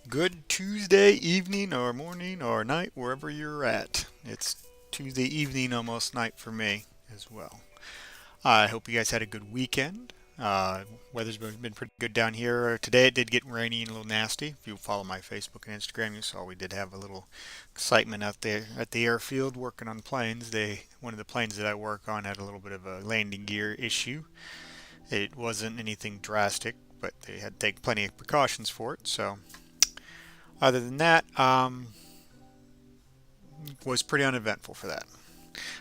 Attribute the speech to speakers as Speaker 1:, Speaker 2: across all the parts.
Speaker 1: Good Tuesday evening or morning or night, wherever you're at. It's Tuesday evening, almost night for me as well. I hope you guys had a good weekend. Weather's been pretty good down here. Today it did get rainy and a little nasty. If you follow my Facebook and Instagram, you saw we did have a little excitement out there at the airfield working on planes. One of the planes that I work on had a little bit of a landing gear issue. It wasn't anything drastic, but they had to take plenty of precautions for it. So other than that, was pretty uneventful for that.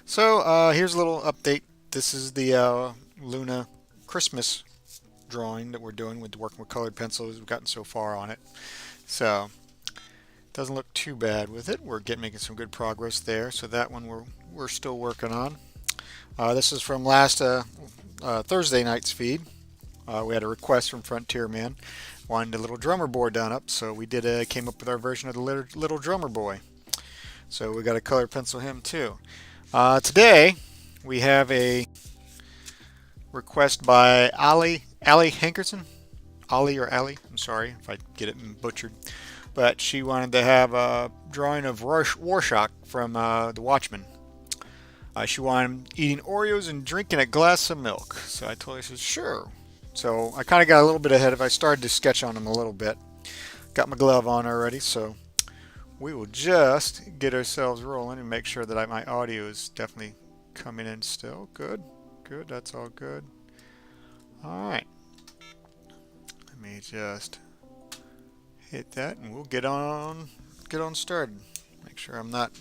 Speaker 1: So here's a little update. This is the Luna Christmas drawing that we're doing with working with colored pencils. We've gotten so far on it, so it doesn't look too bad with it. We're making some good progress there. So that one we're still working on. This is from last Thursday night's feed. We had a request from Frontier Man, wanted a little drummer boy done up, so we came up with our version of the little drummer boy. So we got to color pencil him too. Today we have a request by Ali Hankerson. Ali or Ali, I'm sorry if I get it butchered. But she wanted to have a drawing of Rorchach from the Watchman. She wanted him eating Oreos and drinking a glass of milk. So I told her, I said, sure. So I kind of got a little bit ahead of it. I started to sketch on him a little bit. Got my glove on already, so we will just get ourselves rolling and make sure that my audio is definitely coming in still. Good, good, that's all good. Alright. Let me just hit that and we'll get on started. Make sure I'm not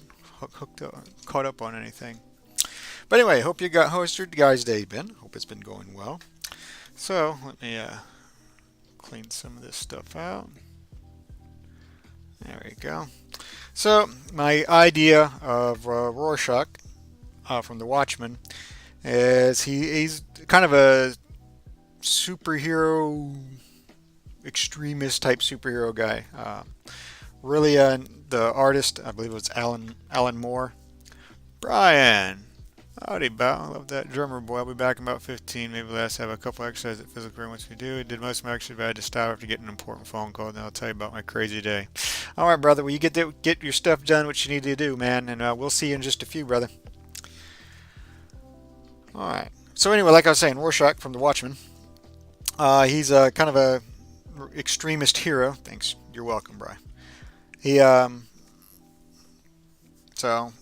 Speaker 1: caught up on anything. But anyway, hope you how's your guys' day been? Hope it's been going well. So let me clean some of this stuff out. There we go. So my idea of Rorschach from the Watchman is he's kind of a superhero, extremist type superhero guy. Really, the artist, I believe it was Alan Moore. Brian. Howdy, Bow. I love that drummer boy. I'll be back in about 15. Maybe let's have a couple exercises at physical therapy once we do. I did most of my exercises, but I had to stop after getting an important phone call. Then I'll tell you about my crazy day. All right, brother. Well, you get your stuff done, what you need to do, man. And we'll see you in just a few, brother. All right. So anyway, like I was saying, Rorschach from The Watchmen. He's kind of a extremist hero. Thanks. You're welcome, Brian. He so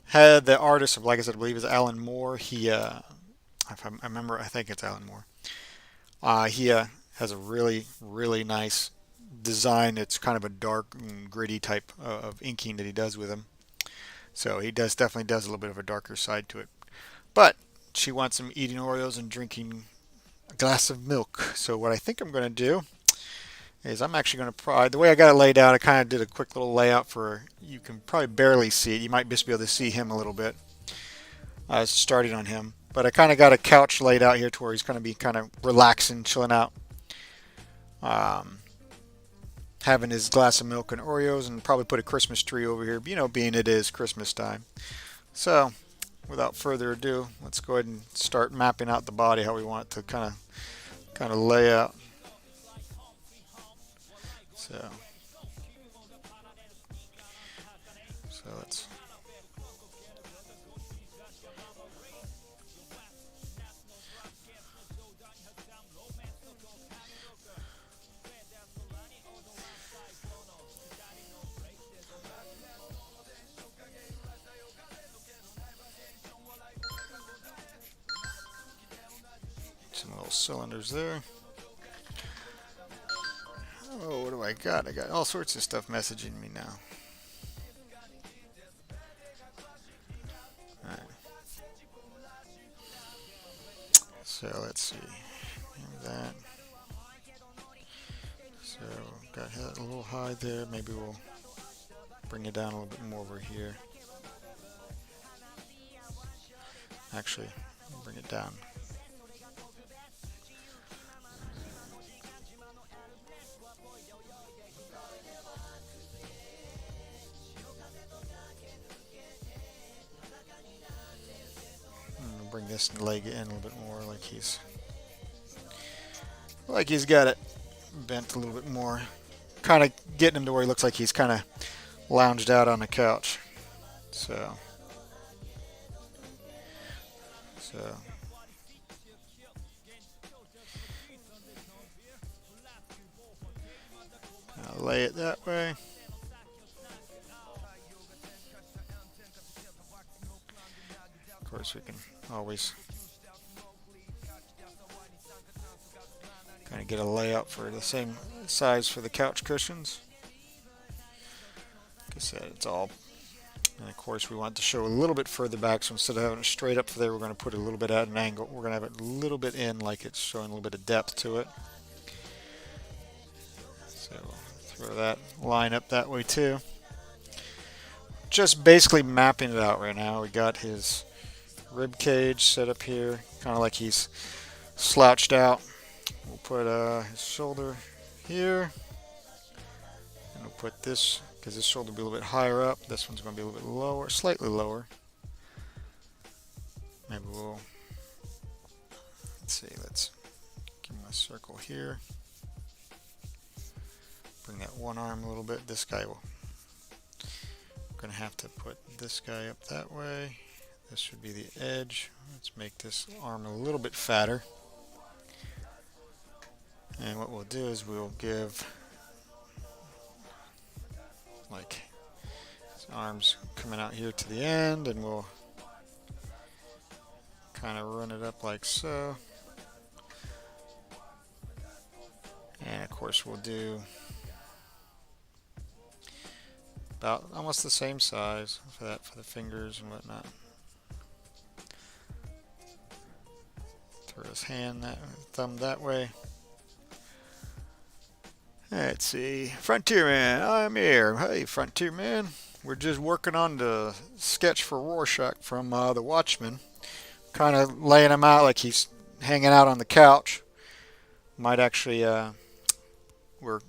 Speaker 1: had the artist of, like I said, I believe is Alan Moore. If I remember, I think it's Alan Moore. He has a really nice design. It's kind of a dark and gritty type of inking that he does with him. So he definitely does a little bit of a darker side to it. But she wants him eating Oreos and drinking a glass of milk. So what I think I'm going to do is I'm actually going to the way I got it laid out, I kind of did a quick little layout for, you can probably barely see it. You might just be able to see him a little bit. Starting on him. But I kind of got a couch laid out here to where he's going to be kind of relaxing, chilling out. Having his glass of milk and Oreos, and probably put a Christmas tree over here, being it is Christmas time. So, without further ado, let's go ahead and start mapping out the body, how we want it to kind of lay out. So let's some little cylinders there. Oh, what do I got? I got all sorts of stuff messaging me now. Alright. So let's see. That. So got it a little high there. Maybe we'll bring it down a little bit more over here. Actually, bring it down. Bring this leg in a little bit more, like he's got it bent a little bit more. kind of getting him to where he looks like he's kind of lounged out on the couch. So, so lay it that way. Of course, we can always kind of get a layout for the same size for the couch cushions. Like I said, it's all, and of course we want to show a little bit further back, so instead of having it straight up there, we're going to put it a little bit at an angle. We're going to have it a little bit in, like it's showing a little bit of depth to it. So throw that line up that way too. Just basically mapping it out right now. We got his rib cage set up here, kind of like he's slouched out. We'll put his shoulder here, and we'll put this, because this shoulder will be a little bit higher up. This one's going to be a little bit lower, slightly lower. Maybe we'll, let's see, let's give him a circle here. Bring that one arm a little bit. This guy will, we're going to have to put this guy up that way. This should be the edge. Let's make this arm a little bit fatter. And what we'll do is we'll give, like, his arms coming out here to the end, and we'll kind of run it up like so. And of course we'll do about almost the same size for that, for the fingers and whatnot. Throw his hand, that thumb that way. Let's see, Frontierman, I'm here. Hey, Frontierman. We're just working on the sketch for Rorchach from the Watchman. Kind of laying him out like he's hanging out on the couch. Might actually, we're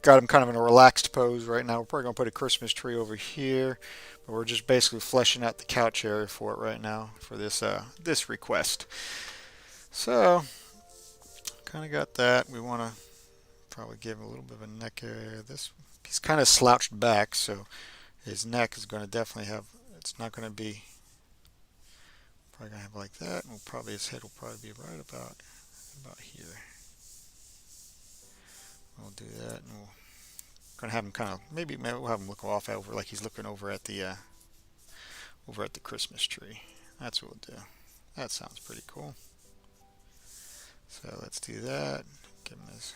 Speaker 1: got him kind of in a relaxed pose right now. We're probably going to put a Christmas tree over here. But we're just basically fleshing out the couch area for it right now for this, this request. So, kind of got that. We want to probably give him a little bit of a neck area. This, he's kind of slouched back, so his neck is going to definitely have, it's not going to be, probably going to have like that. And we'll probably, his head will probably be right about here. We'll do that, and we'll going to have him kind of, maybe we'll have him look off over, like he's looking over at the Christmas tree. That's what we'll do. That sounds pretty cool. So let's do that. Give him his,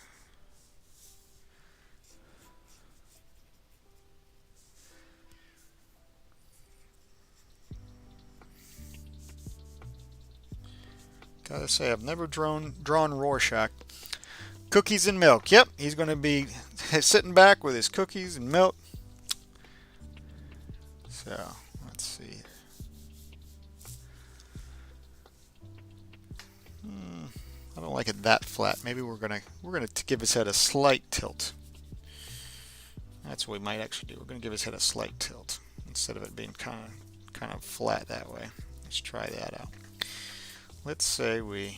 Speaker 1: gotta say, I've never drawn Rorchach. Cookies and milk. Yep, he's going to be sitting back with his cookies and milk. So let's see. I don't like it that flat. Maybe we're gonna give his head a slight tilt. That's what we might actually do. We're gonna give his head a slight tilt instead of it being kind of flat that way. Let's try that out. Let's say we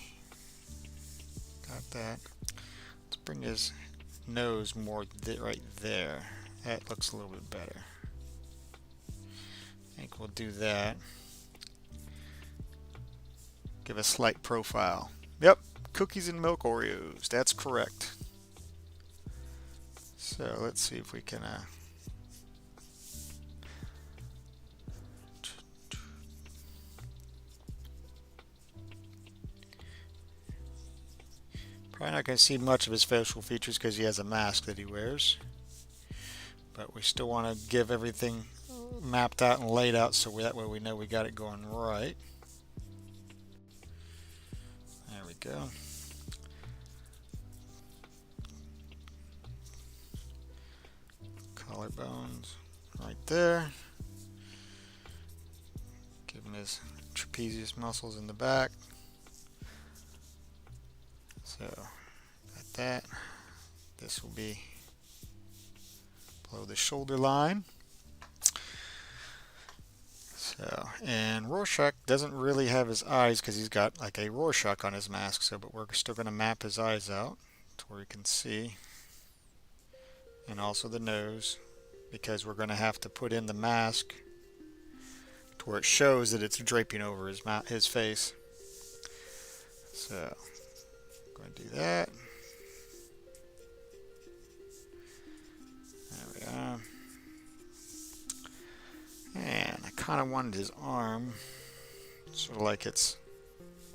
Speaker 1: got that. Let's bring his nose more right there. That looks a little bit better. I think we'll do that. Give a slight profile. Yep, cookies and milk Oreos. That's correct. So let's see if we can probably not going to see much of his facial features because he has a mask that he wears. But we still want to give everything mapped out and laid out so that way we know we got it going right. There we go. Collarbones right there. Give him his trapezius muscles in the back. So, got that. This will be below the shoulder line. So, and Rorchach doesn't really have his eyes because he's got like a Rorschach on his mask. So, but we're still going to map his eyes out to where you can see. and also the nose, because we're going to have to put in the mask to where it shows that it's draping over his face. So I'm going to do that. There we are. And I kind of wanted his arm, sort of like its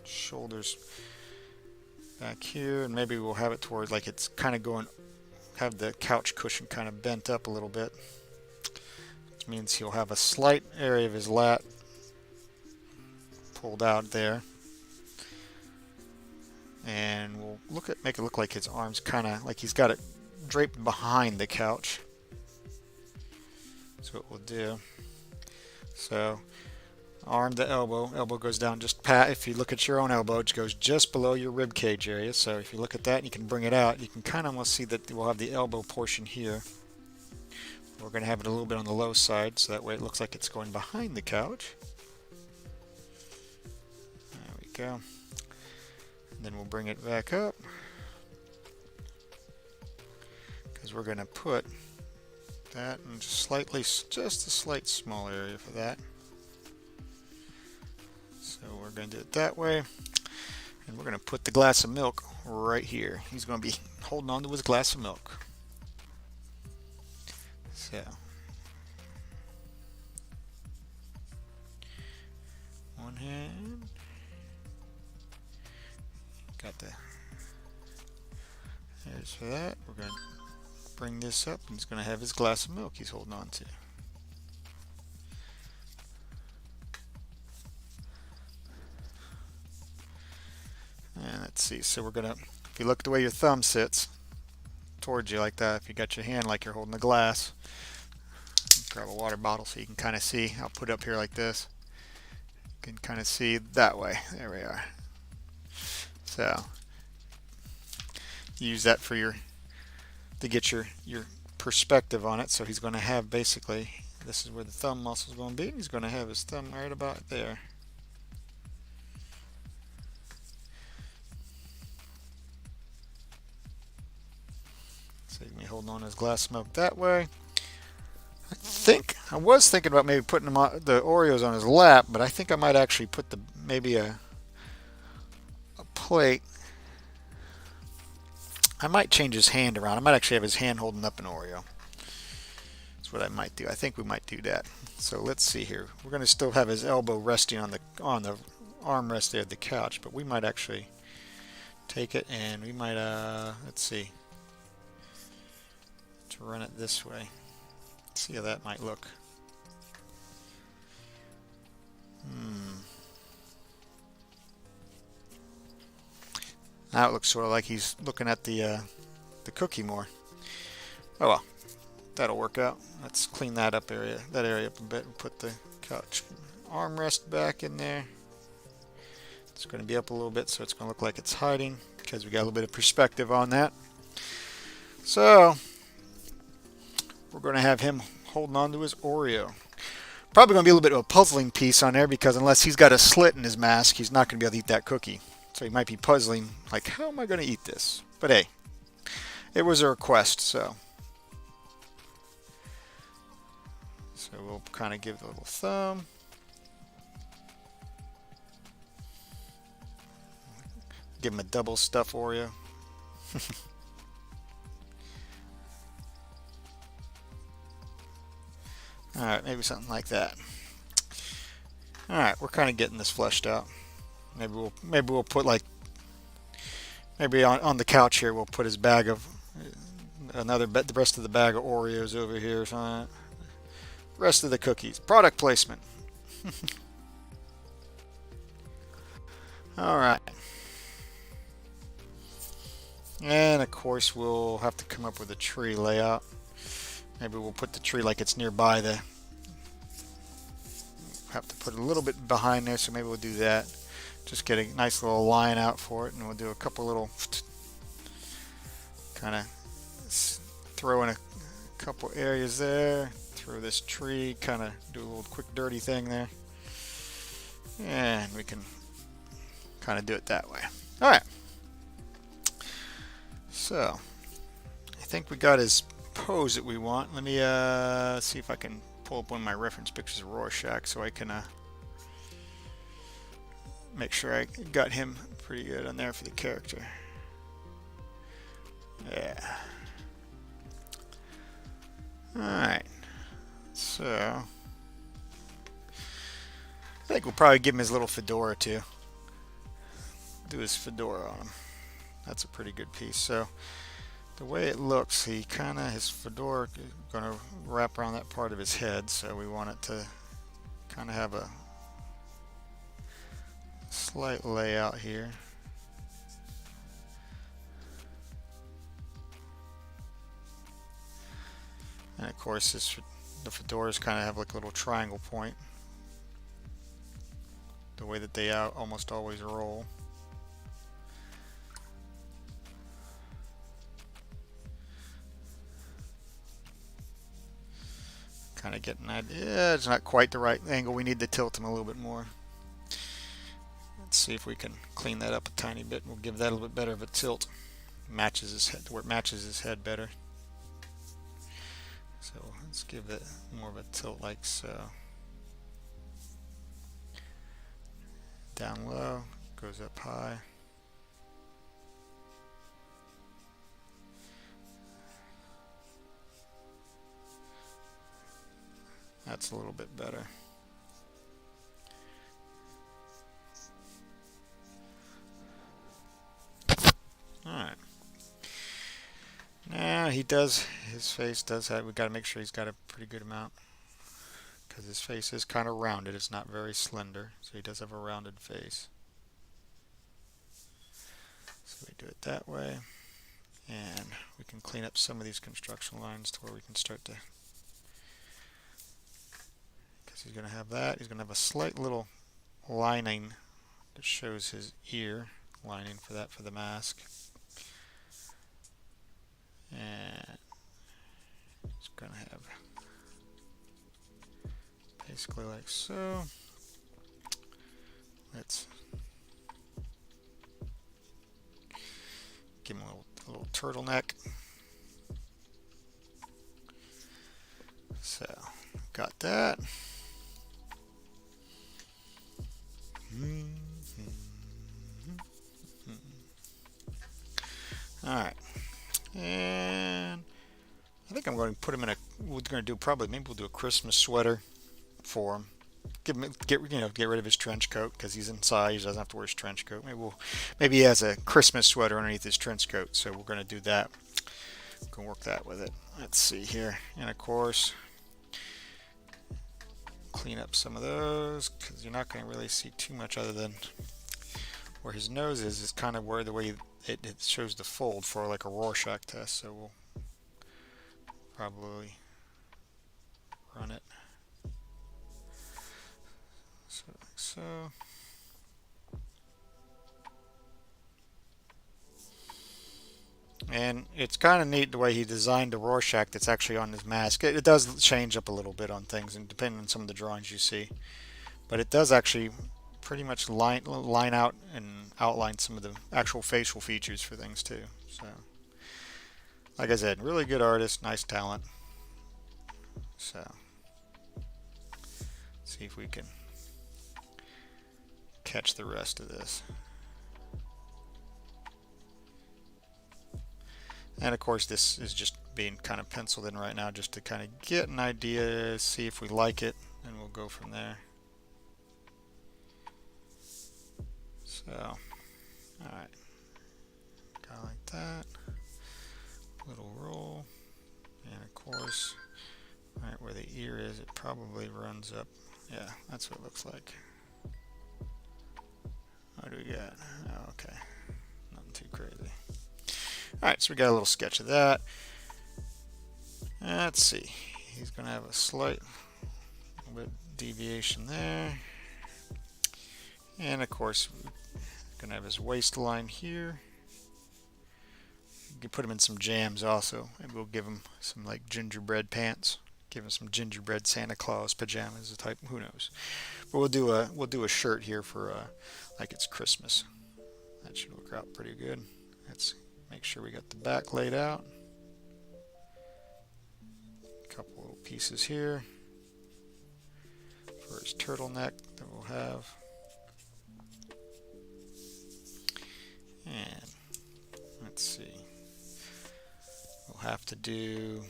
Speaker 1: shoulders back here, and maybe we'll have it towards like it's kind of going, have the couch cushion kind of bent up a little bit, which means he'll have a slight area of his lat pulled out there, and we'll make it look like his arms kind of like he's got it draped behind the couch. That's what we'll do. So arm to elbow. Elbow goes down just pat. If you look at your own elbow, it goes just below your rib cage area. So if you look at that, you can bring it out. You can kind of almost see that we'll have the elbow portion here. We're going to have it a little bit on the low side, so that way it looks like it's going behind the couch. There we go. And then we'll bring it back up, because we're going to put that in just a slight small area for that. So we're going to do it that way, and we're going to put the glass of milk right here. He's going to be holding on to his glass of milk. So one hand, got the there's for that. We're going to bring this up, and he's going to have his glass of milk he's holding on to. And let's see, so we're going to, if you look at the way your thumb sits towards you like that, if you got your hand like you're holding a glass, grab a water bottle so you can kind of see. I'll put it up here like this. You can kind of see that way. There we are. So use that for to get your perspective on it. So he's going to have basically, this is where the thumb muscle is going to be. He's going to have his thumb right about there. So he's going to be holding on to his glass of milk that way. I was thinking about maybe putting the Oreos on his lap, but I think I might actually put maybe a plate. I might change his hand around. I might actually have his hand holding up an Oreo. That's what I might do. I think we might do that. So let's see here. We're going to still have his elbow resting on the armrest there of the couch, but we might actually take it and we might let's see, to run it this way. See how that might look. Now it looks sort of like he's looking at the cookie more. Oh well, that'll work out. Let's clean that area up a bit and put the couch armrest back in there. It's going to be up a little bit, so it's going to look like it's hiding because we got a little bit of perspective on that. So we're going to have him holding on to his Oreo. Probably going to be a little bit of a puzzling piece on there, because unless he's got a slit in his mask, he's not going to be able to eat that cookie. So he might be puzzling, like, how am I going to eat this? But hey, it was a request, so we'll kind of give it a little thumb. Give him a double stuff Oreo. Alright, maybe something like that. Alright, we're kind of getting this fleshed out. Maybe we'll put like, maybe on the couch here we'll put his bag of the rest of the bag of Oreos over here or something. Rest of the cookies. Product placement. Alright. And of course we'll have to come up with a tree layout. Maybe we'll put the tree like it's nearby have to put a little bit behind there, so maybe we'll do that. Just get a nice little line out for it, and we'll do a couple little kind of throw in a couple areas there. Throw this tree, kind of do a little quick dirty thing there. And we can kind of do it that way. Alright. So, I think we got his pose that we want. Let me see if I can pull up one of my reference pictures of Rorschach so I can make sure I got him pretty good on there for the character. Yeah. Alright. So I think we'll probably give him his little fedora too. Do his fedora on him. That's a pretty good piece. So the way it looks, his fedora is going to wrap around that part of his head, so we want it to kind of have a slight layout here. And of course the fedoras kind of have like a little triangle point, the way that they almost always roll. Kind of getting that. Yeah, it's not quite the right angle. We need to tilt him a little bit more. Let's see if we can clean that up a tiny bit. We'll give that a little bit better of a tilt. Matches his head, where it matches his head better. So let's give it more of a tilt like so. Down low, goes up high. That's a little bit better. Alright. Now his face does have, we've got to make sure he's got a pretty good amount, because his face is kind of rounded. It's not very slender, so he does have a rounded face. So we do it that way, and we can clean up some of these construction lines to where we can start to, because he's going to have that. He's going to have a slight little lining that shows his ear lining for the mask. And it's going to have basically like so. Let's give him a little turtleneck. So, got that. Alright. And I think I'm going to put him in we're going to do maybe we'll do a Christmas sweater for him. Get rid of his trench coat, because he's inside. He doesn't have to wear his trench coat. Maybe he has a Christmas sweater underneath his trench coat. So we're going to do that. We can work that with it. Let's see here. And of course, clean up some of those, because you're not going to really see too much other than where his nose is kind of where the way it shows the fold for like a Rorschach test. So we'll probably run it. So like so. And it's kind of neat the way he designed the Rorschach that's actually on his mask. It does change up a little bit on things, and depending on some of the drawings you see. But it does actually pretty much line out and outline some of the actual facial features for things too. So, like I said, really good artist, nice talent. So, see if we can catch the rest of this. And of course, this is just being kind of penciled in right now just to kind of get an idea, see if we like it, and we'll go from there. So, alright, kind of like that, little roll, and of course, right where the ear is, it probably runs up. Yeah, that's what it looks like. What do we got? Oh, okay, nothing too crazy. Alright, so we got a little sketch of that. Let's see, he's going to have a slight little bit deviation there. And of course, we're going to have his waistline here. You can put him in some jams also, and we'll give him some like gingerbread pants. Give him some gingerbread Santa Claus pajamas, the type. Who knows? But we'll do a shirt here for like it's Christmas. That should work out pretty good. Let's make sure we got the back laid out. pieces here for his turtleneck that we'll have. And let's see, we'll have to do,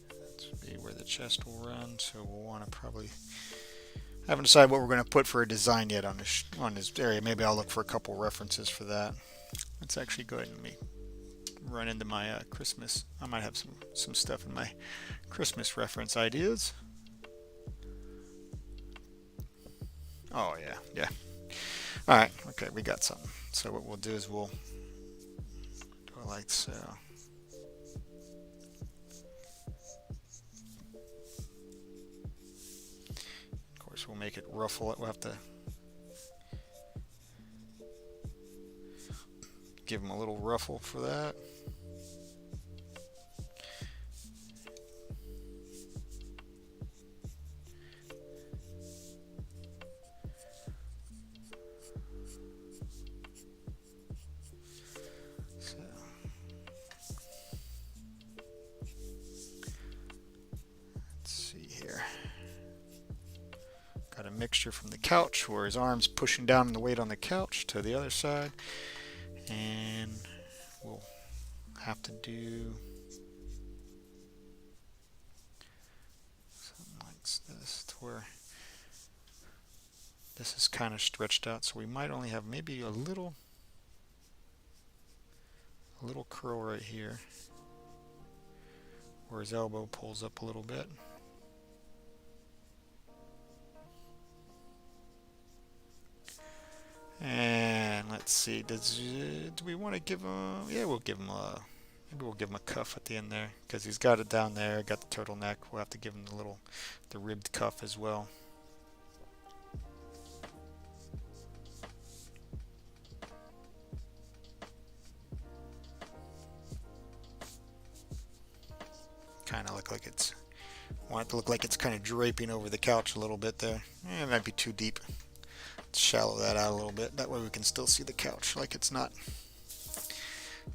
Speaker 1: that's be where the chest will run, so we'll want to probably, I haven't decided what we're going to put for a design yet on this area. Maybe I'll look for a couple references for that. Let's actually go ahead and run into my Christmas. I might have some stuff in my Christmas reference ideas. Oh yeah. Alright, okay, we got something. So what we'll do is we'll do it like so. Of course, we'll make it ruffle it. We'll have to give him a little ruffle for that. Got a mixture from the couch where his arm's pushing down the weight on the couch to the other side, and we'll have to do something like this to where this is kind of stretched out, so we might only have maybe a little curl right here where his elbow pulls up a little bit. And let's see, do we want to give him, yeah, we'll give him a, maybe we'll give him a cuff at the end there, because he's got it down there, got the turtleneck. We'll have to give him the ribbed cuff as well. Kind of look like it's, want it to look like it's kind of draping over the couch a little bit there. It might be too deep. Let's shallow that out a little bit. That way we can still see the couch like it's not,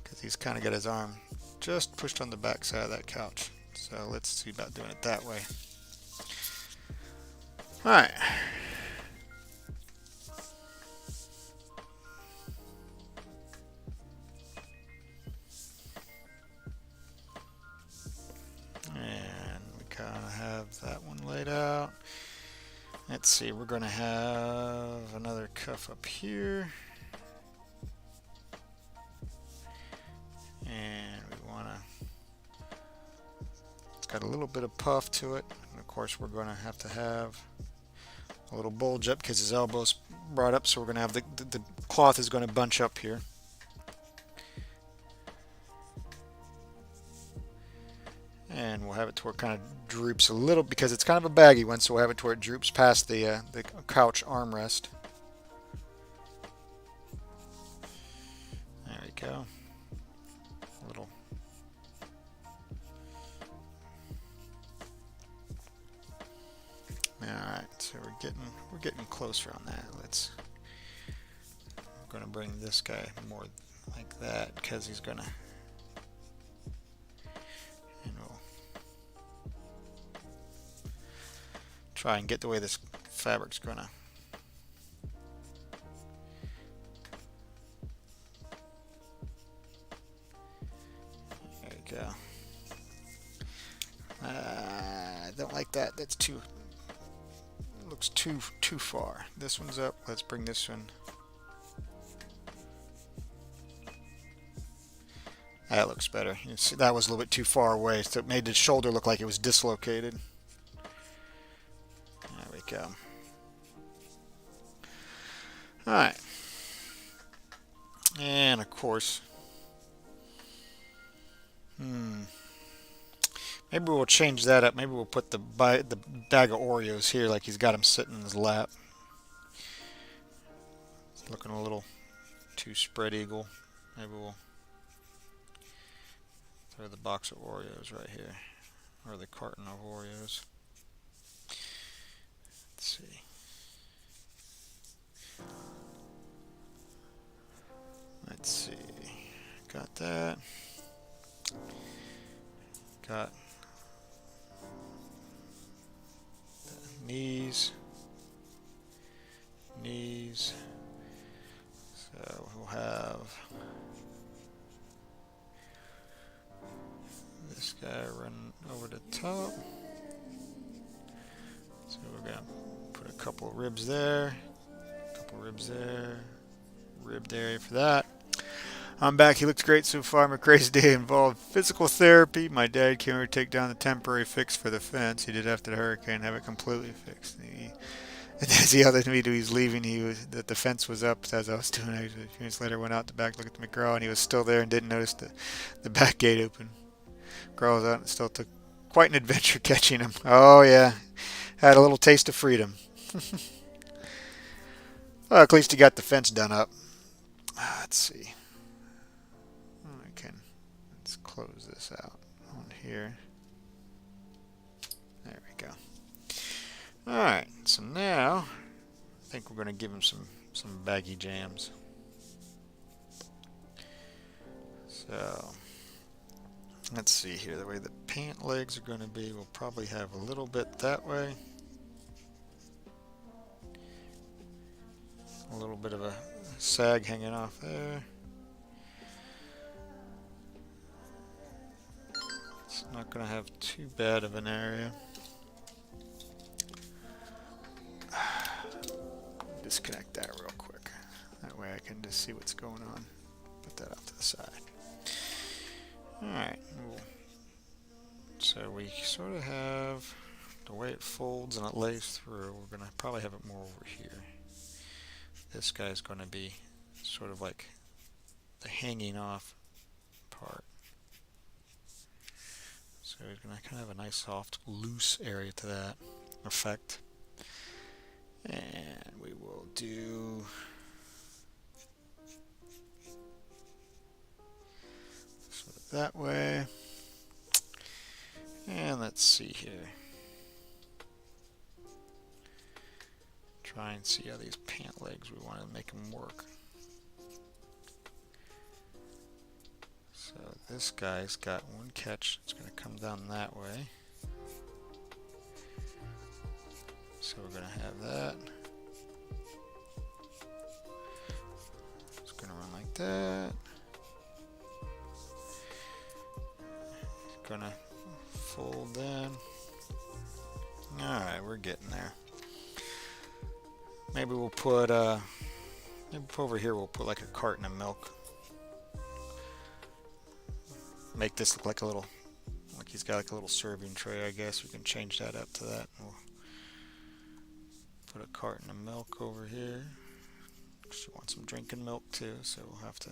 Speaker 1: because he's kind of got his arm just pushed on the back side of that couch. So let's see about doing it that way. Alright. And we kind of have that one laid out. Let's see, we're going to have another cuff up here. And we want to, it's got a little bit of puff to it. And of course we're going to have a little bulge up because his elbow's brought up, so we're going to have the cloth is going to bunch up here. And we'll have it to where it kind of droops a little, because it's kind of a baggy one, so we'll have it to where it droops past the couch armrest. There we go. A little. Alright, so we're getting closer on that. I'm gonna bring this guy more like that, because he's gonna, try and get the way this fabric's gonna. There you go. I don't like that. That's too. Looks too far. This one's up. Let's bring this one. That looks better. You see, that was a little bit too far away, so it made the shoulder look like it was dislocated. Go. Alright. And of course, maybe we'll change that up. Maybe we'll put the bag of Oreos here, like he's got them sitting in his lap. It's looking a little too spread eagle. Maybe we'll throw the box of Oreos right here, or the carton of Oreos. Let's see. Let's see. Got that. got the knees. So we'll have this guy run over the top. So we're going to put a couple of ribs there, ribbed area for that. I'm back. He looks great so far. My crazy day involved physical therapy. My dad came over to take down the temporary fix for the fence. He did after the hurricane, have it completely fixed. And as he yelled at me he was leaving, that the fence was up as I was doing it. A few minutes later, went out the back, looked at McGraw, and he was still there and didn't notice the back gate open. McGraw was out and still took quite an adventure catching him. Oh yeah, had a little taste of freedom. Well, at least he got the fence done up. Let's see. Let's close this out on here. There we go. Alright, so now I think we're going to give him some baggy jams. So let's see here, the way the pant legs are going to be, we'll probably have a little bit that way. A little bit of a sag hanging off there. It's not going to have too bad of an area. Disconnect that real quick. That way I can just see what's going on. Put that off to the side. Alright. So we sort of have the way it folds and it lays through. We're going to probably have it more over here. This guy's going to be sort of like the hanging off part. So he's going to kind of have a nice soft loose area to that effect. And we will do sort of that way. And let's see here. Try and see how these pant legs, we want to make them work. So this guy's got one catch. It's going to come down that way. So we're going to have that. It's going to run like that. It's going to fold in. Alright, we're getting there. Maybe we'll put, maybe over here we'll put like a carton of milk. Make this look like a little, like he's got like a little serving tray, I guess. We can change that up to that. We'll put a carton of milk over here. She wants some drinking milk too, so we'll have to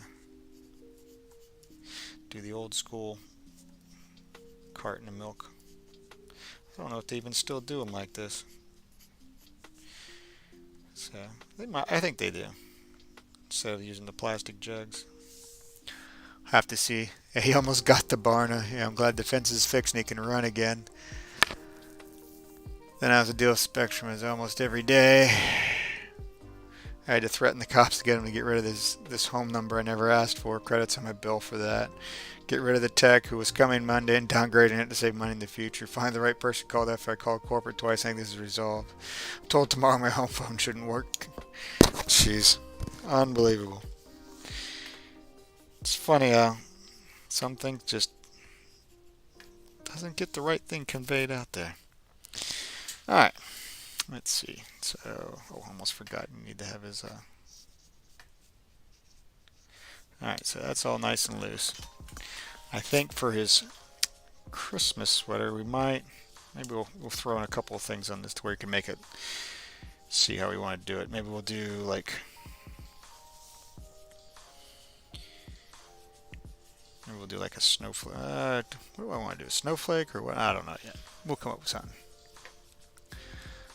Speaker 1: do the old school carton of milk. I don't know if they even still do them like this. So they might, I think they do. Instead of using the plastic jugs. Have to see. Yeah, he almost got the Barna. Yeah, I'm glad the fence is fixed and he can run again. Then I have to deal with Spectrum as almost every day. I had to threaten the cops to get him to get rid of this home number I never asked for. Credits on my bill for that. Get rid of the tech who was coming Monday and downgrading it to save money in the future. Find the right person. Called after I called corporate twice saying this is resolved. I'm told tomorrow my home phone shouldn't work. Jeez. Unbelievable. It's funny how some things just doesn't get the right thing conveyed out there. Alright. Let's see. So, oh, almost forgot. You need to have his, Alright, so that's all nice and loose. I think for his Christmas sweater, we might, maybe we'll throw in a couple of things on this to where you can make it, see how we want to do it. Maybe we'll do like, maybe we'll do like a snowflake. What do I want to do? A snowflake or what? I don't know yet. We'll come up with something.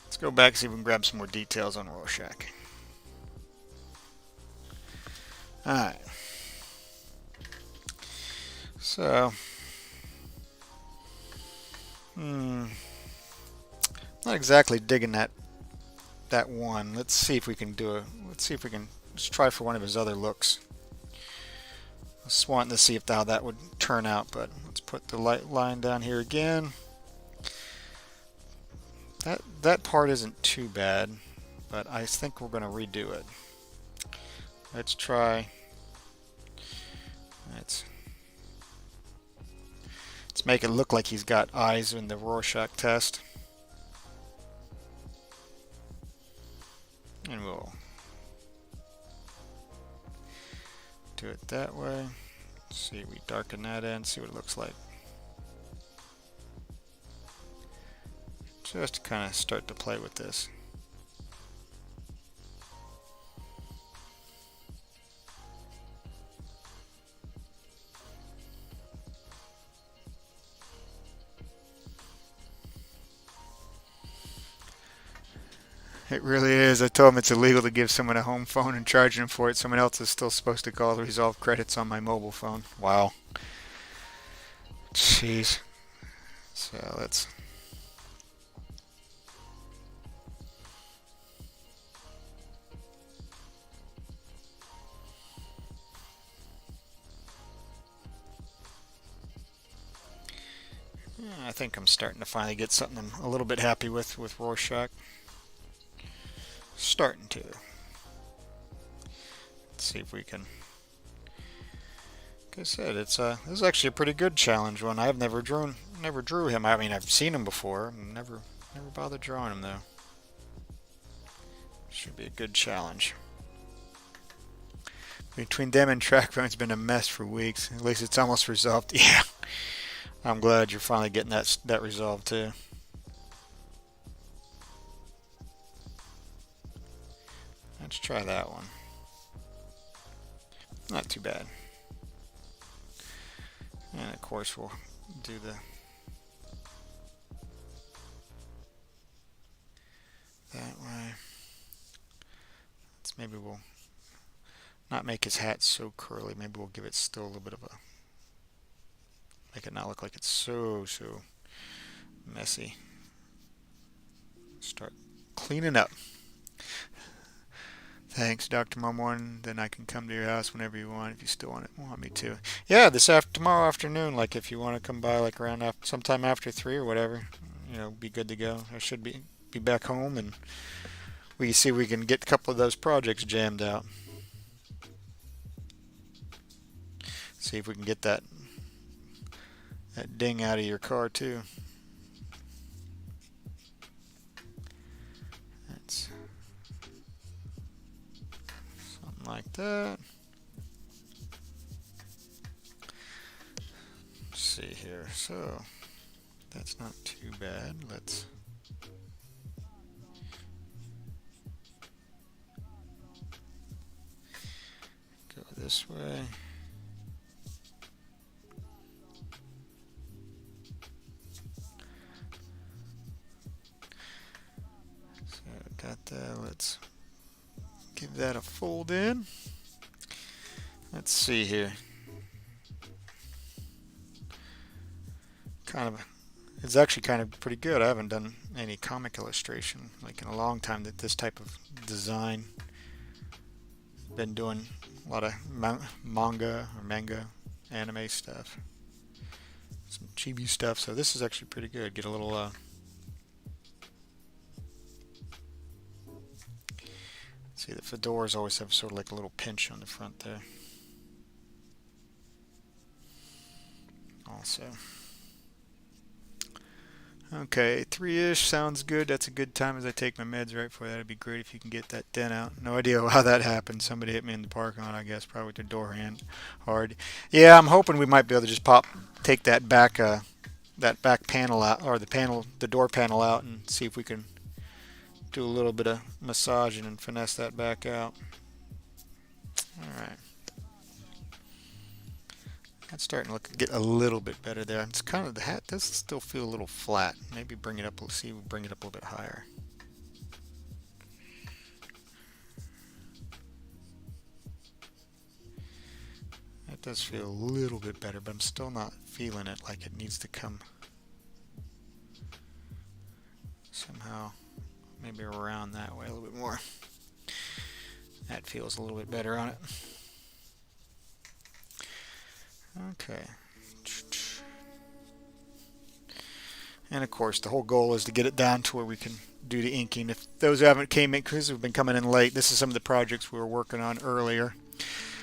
Speaker 1: Let's go back and see if we can grab some more details on Rorchach. Alright. So, not exactly digging that one. Let's see if we can let's try for one of his other looks. Just wanting to see if how that would turn out, but let's put the light line down here again. That part isn't too bad, but I think we're going to redo it. Let's try. Let's make it look like he's got eyes in the Rorschach test. And we'll do it that way. Let's see, we darken that end, see what it looks like. Just to kind of start to play with this. It really is. I told him it's illegal to give someone a home phone and charge them for it. Someone else is still supposed to call to resolve credits on my mobile phone. Wow. Jeez. So let's... I think I'm starting to finally get something I'm a little bit happy with Rorschach. Starting to. Let's see if we can... Like I said, this is actually a pretty good challenge one. I've never drew him. I mean, I've seen him before. Never bothered drawing him though. Should be a good challenge. Between them and TrackBone, it's been a mess for weeks. At least it's almost resolved. Yeah. I'm glad you're finally getting that resolved too. Let's try that one. Not too bad. And of course we'll do that way. Maybe we'll not make his hat so curly. Maybe we'll give it still a little bit of a... Make it not look like it's so messy. Start cleaning up. Thanks, Dr. Mormon. Then I can come to your house whenever you want, if you still want me to. Yeah, tomorrow afternoon. Like if you want to come by, like around sometime after 3 or whatever, be good to go. I should be back home, and we see if we can get a couple of those projects jammed out. See if we can get that ding out of your car too. That's something like that. Let's see here. So that's not too bad. Let's go this way. Got that. Let's give that a fold in. Let's see here. It's actually kind of pretty good. I haven't done any comic illustration like in a long time. That this type of design. Been doing a lot of manga anime stuff, some chibi stuff. So this is actually pretty good. Get a little. See, the fedoras always have sort of like a little pinch on the front there. Also. Okay, 3-ish sounds good. That's a good time as I take my meds right before that. It'd be great if you can get that dent out. No idea how that happened. Somebody hit me in the parking lot, I guess, probably with their door hand hard. Yeah, I'm hoping we might be able to just take that back panel out, or the door panel out, and see if we can do a little bit of massaging and finesse that back out. Alright. That's starting to get a little bit better there. It's kind of, the hat does still feel a little flat. Maybe bring it up, we'll see, we'll bring it up a little bit higher. That does feel a little bit better, but I'm still not feeling it like it needs to come somehow. Maybe around that way a little bit more. That feels a little bit better on it. Okay. And of course, the whole goal is to get it down to where we can do the inking. If those who haven't came in, because we've been coming in late, this is some of the projects we were working on earlier.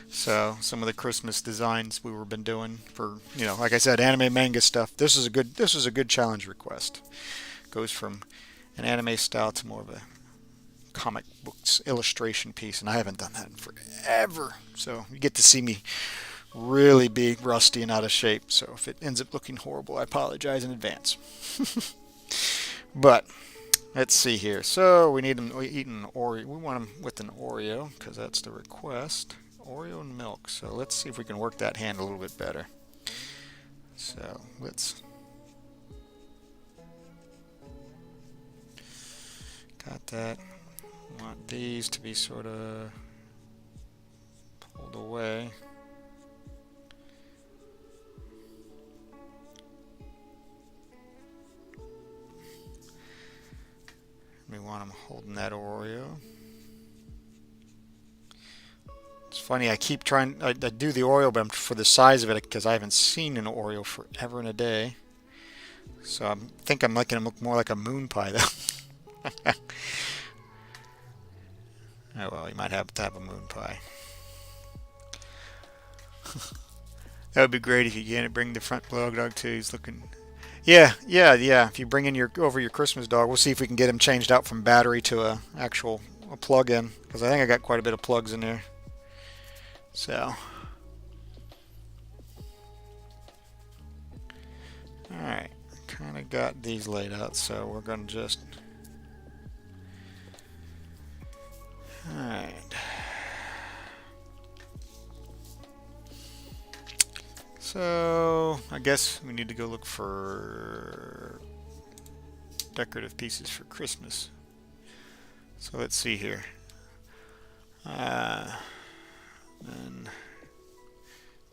Speaker 1: So some of the Christmas designs we were been doing for, like I said, anime manga stuff. This is a good challenge request. Goes from an anime style to more of a comic books illustration piece, and I haven't done that in forever. So you get to see me really be rusty and out of shape. So if it ends up looking horrible, I apologize in advance. But let's see here. So we need them eating Oreo. We want them with an Oreo because that's the request. Oreo and milk. So let's see if we can work that hand a little bit better. So let's. Got that. Want these to be sort of pulled away. We want them holding that Oreo. It's funny, I keep trying, I do the Oreo, but I'm for the size of it because I haven't seen an Oreo forever and a day. So I think I'm making them look more like a moon pie though. Oh well, you might have to have a moon pie. That would be great if you can bring the front dog too. He's looking. Yeah. If you bring in your Christmas dog, we'll see if we can get him changed out from battery to a plug-in, because I think I got quite a bit of plugs in there. So, all right, kind of got these laid out, so we're going to just. All right. So I guess we need to go look for decorative pieces for Christmas. So let's see here. And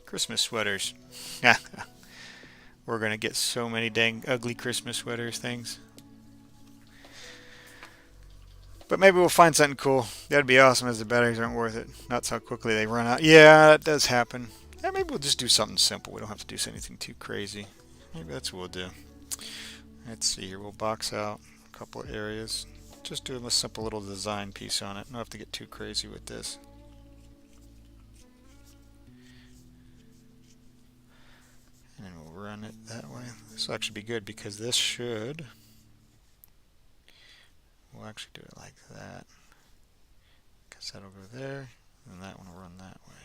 Speaker 1: Christmas sweaters. We're gonna get so many dang ugly Christmas sweaters things. But maybe we'll find something cool. That'd be awesome, as the batteries aren't worth it. That's how quickly they run out. Yeah, that does happen. Yeah, maybe we'll just do something simple. We don't have to do anything too crazy. Maybe that's what we'll do. Let's see here. We'll box out a couple of areas. Just do a simple little design piece on it. Don't have to get too crazy with this. And then we'll run it that way. This will actually be good because this should... We'll actually do it like that. Because that'll go there. And that one will run that way.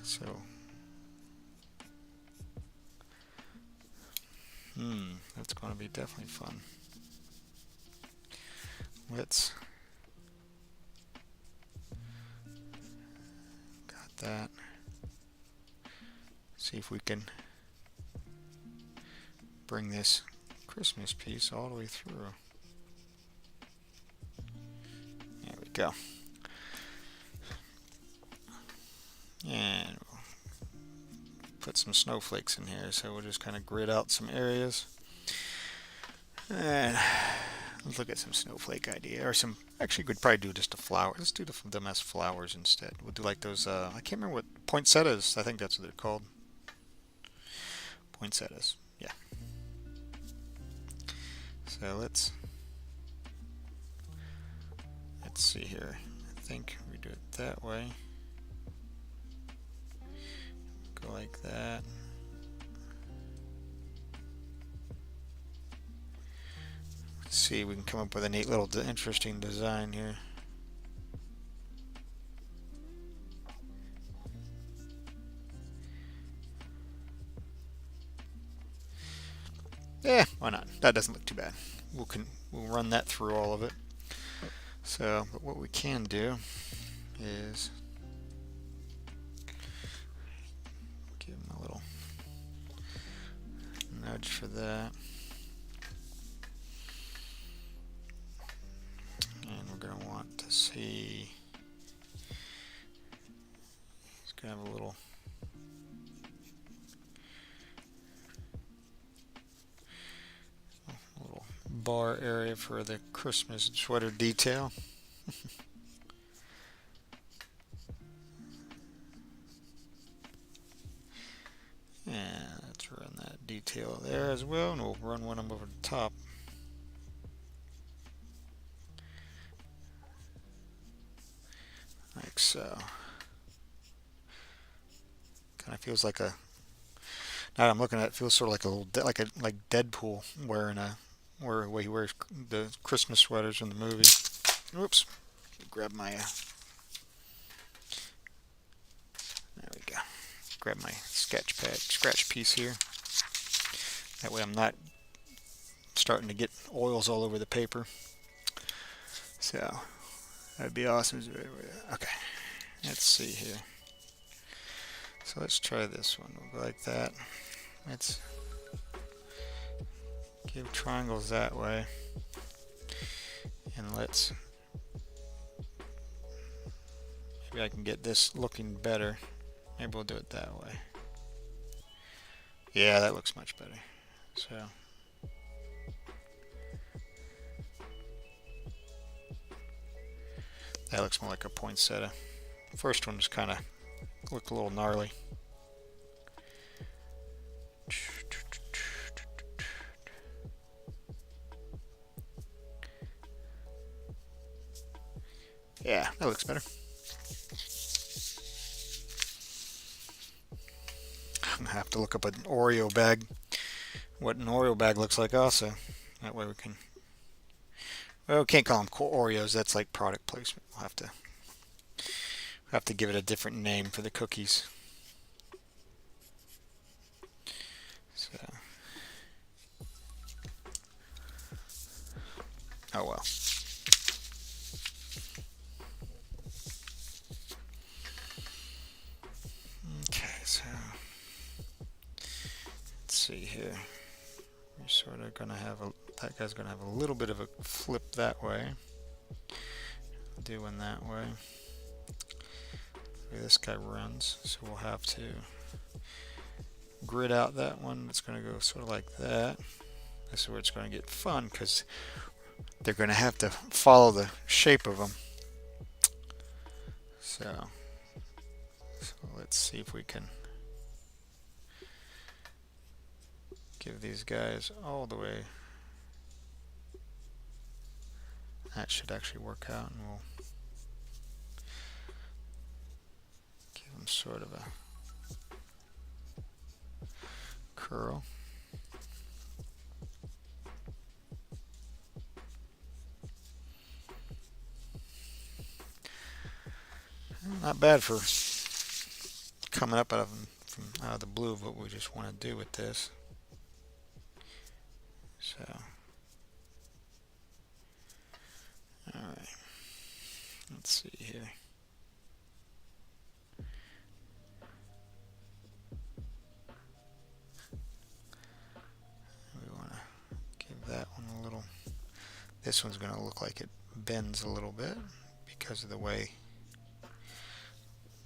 Speaker 1: So, that's going to be definitely fun. Let's got that. See if we can bring this Christmas piece all the way through. There we go. And we'll put some snowflakes in here, so we'll just kind of grid out some areas. And let's look at some snowflake idea, or some. Actually, we could probably do just a flower. Let's do them as flowers instead. We'll do like those. I can't remember what poinsettias. I think that's what they're called. Poinsettias. Yeah. So let's see here. I think we do it that way. Go like that. Let's see if we can come up with a neat little interesting design here. Yeah, why not? That doesn't look too bad. We'll run that through all of it. So, but what we can do is give them a little nudge for that. And we're going to want to see, he's going to have a little bar area for the Christmas sweater detail. And let's run that detail there as well, and we'll run one of them over the top. Like so. Kind of feels like a. Now that I'm looking at it, feels sort of like a little like Deadpool wearing where he wears the Christmas sweaters in the movie. Oops. Grab my. There we go. Grab my scratch piece here. That way I'm not starting to get oils all over the paper. So that'd be awesome. Okay, let's see here. So let's try this one. We'll go like that. Let's give triangles that way. And let's, maybe I can get this looking better. Maybe we'll do it that way. Yeah, that looks much better. So that looks more like a poinsettia. First one just kind of looked a little gnarly. Yeah, that looks better. I'm gonna have to look up an Oreo bag, what an Oreo bag looks like also. That way we can, well, we can't call them Oreos, that's like product placement. We'll have to give it a different name for the cookies. So, oh well. Okay, so let's see here. We're sort of gonna have that guy's gonna have a little bit of a flip that way. Do one that way. This guy runs, so we'll have to grid out that one. It's going to go sort of like that. This is where it's going to get fun because they're going to have to follow the shape of them. So let's see if we can give these guys all the way. That should actually work out, and we'll give them sort of a curl. Not bad for coming up out of the blue of what we just want to do with this. So, all right. Let's see here. We want to give that one a little. This one's going to look like it bends a little bit because of the way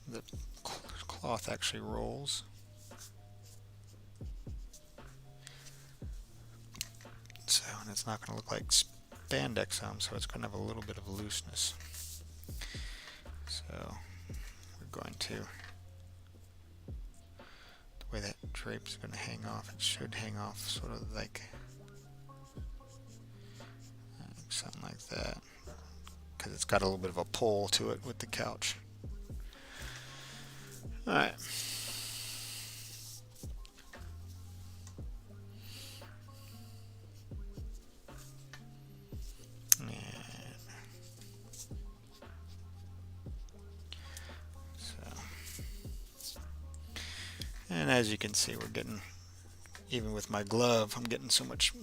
Speaker 1: the cloth actually rolls. So, and it's not going to look like spandex on, so it's going to have a little bit of looseness. So, we're going to, the way that drape is going to hang off, it should hang off sort of like something like that, because it's got a little bit of a pull to it with the couch. Alright. And as you can see, we're getting, even with my glove, I'm getting so much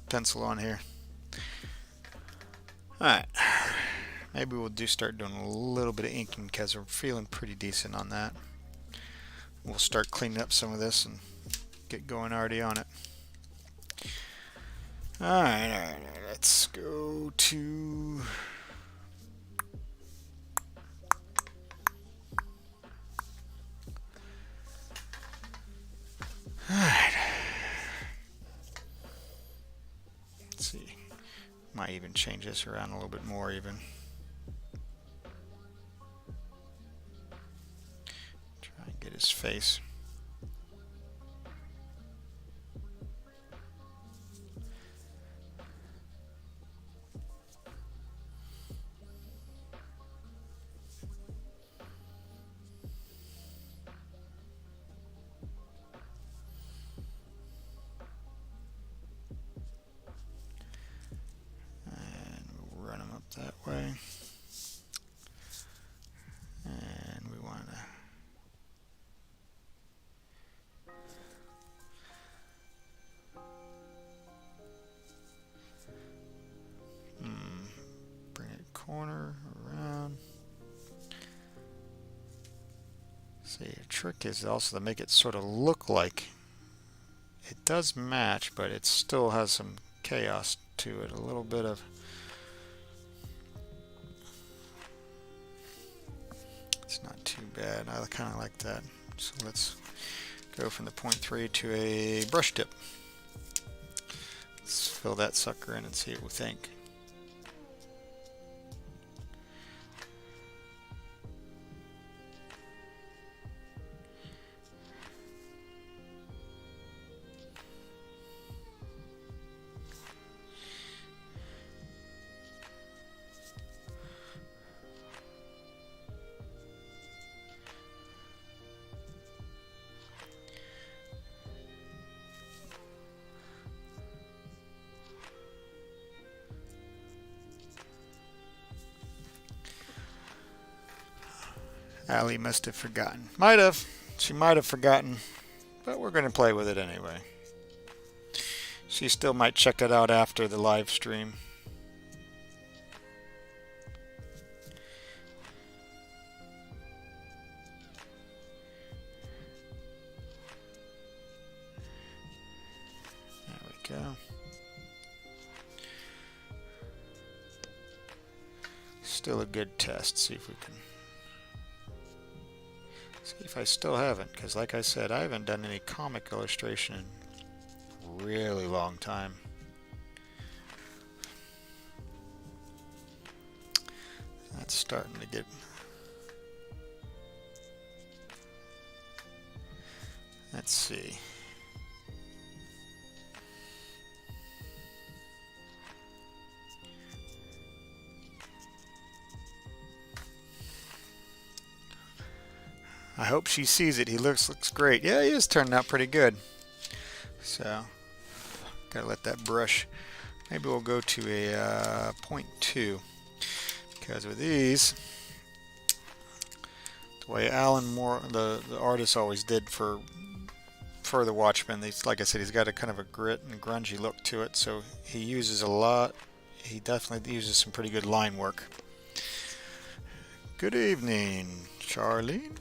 Speaker 1: pencil on here. Alright, maybe we'll start doing a little bit of inking because we're feeling pretty decent on that. We'll start cleaning up some of this and get going already on it. Alright, let's go to... Alright. Let's see. Might even change this around a little bit more even. Try and get his face. See, the trick is also to make it sort of look like it does match, but it still has some chaos to it. A little bit of... It's not too bad. I kind of like that. So let's go from the 0.3 to a brush tip. Let's fill that sucker in and see what we think. Ali must have forgotten. Might have. She might have forgotten. But we're going to play with it anyway. She still might check it out after the live stream. There we go. Still a good test. See if we can... See if I still haven't, because like I said, I haven't done any comic illustration in a really long time. That's starting to get... Let's see. I hope she sees it. He looks great. Yeah, he is turning out pretty good. So, gotta let that brush. Maybe we'll go to a 0.2, because with these, the way Alan Moore, the artist, always did for the Watchman. Like I said, he's got a kind of a grit and grungy look to it. So he uses a lot. He definitely uses some pretty good line work. Good evening, Charlene.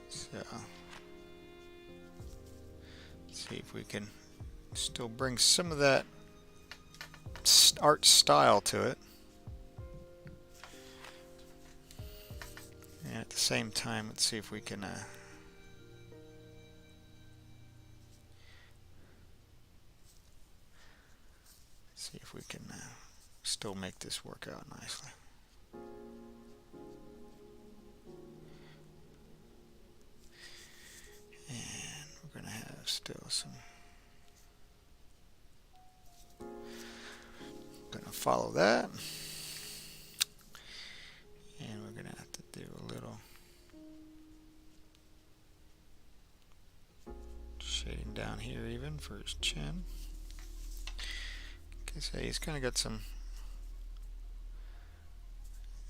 Speaker 1: So, see if we can still bring some of that art style to it, and at the same time, let's see if we can still make this work out nicely. And we're going to have still some... Going to follow that. And we're going to have to do a little shading down here even for his chin. Okay, so he's kind of got some...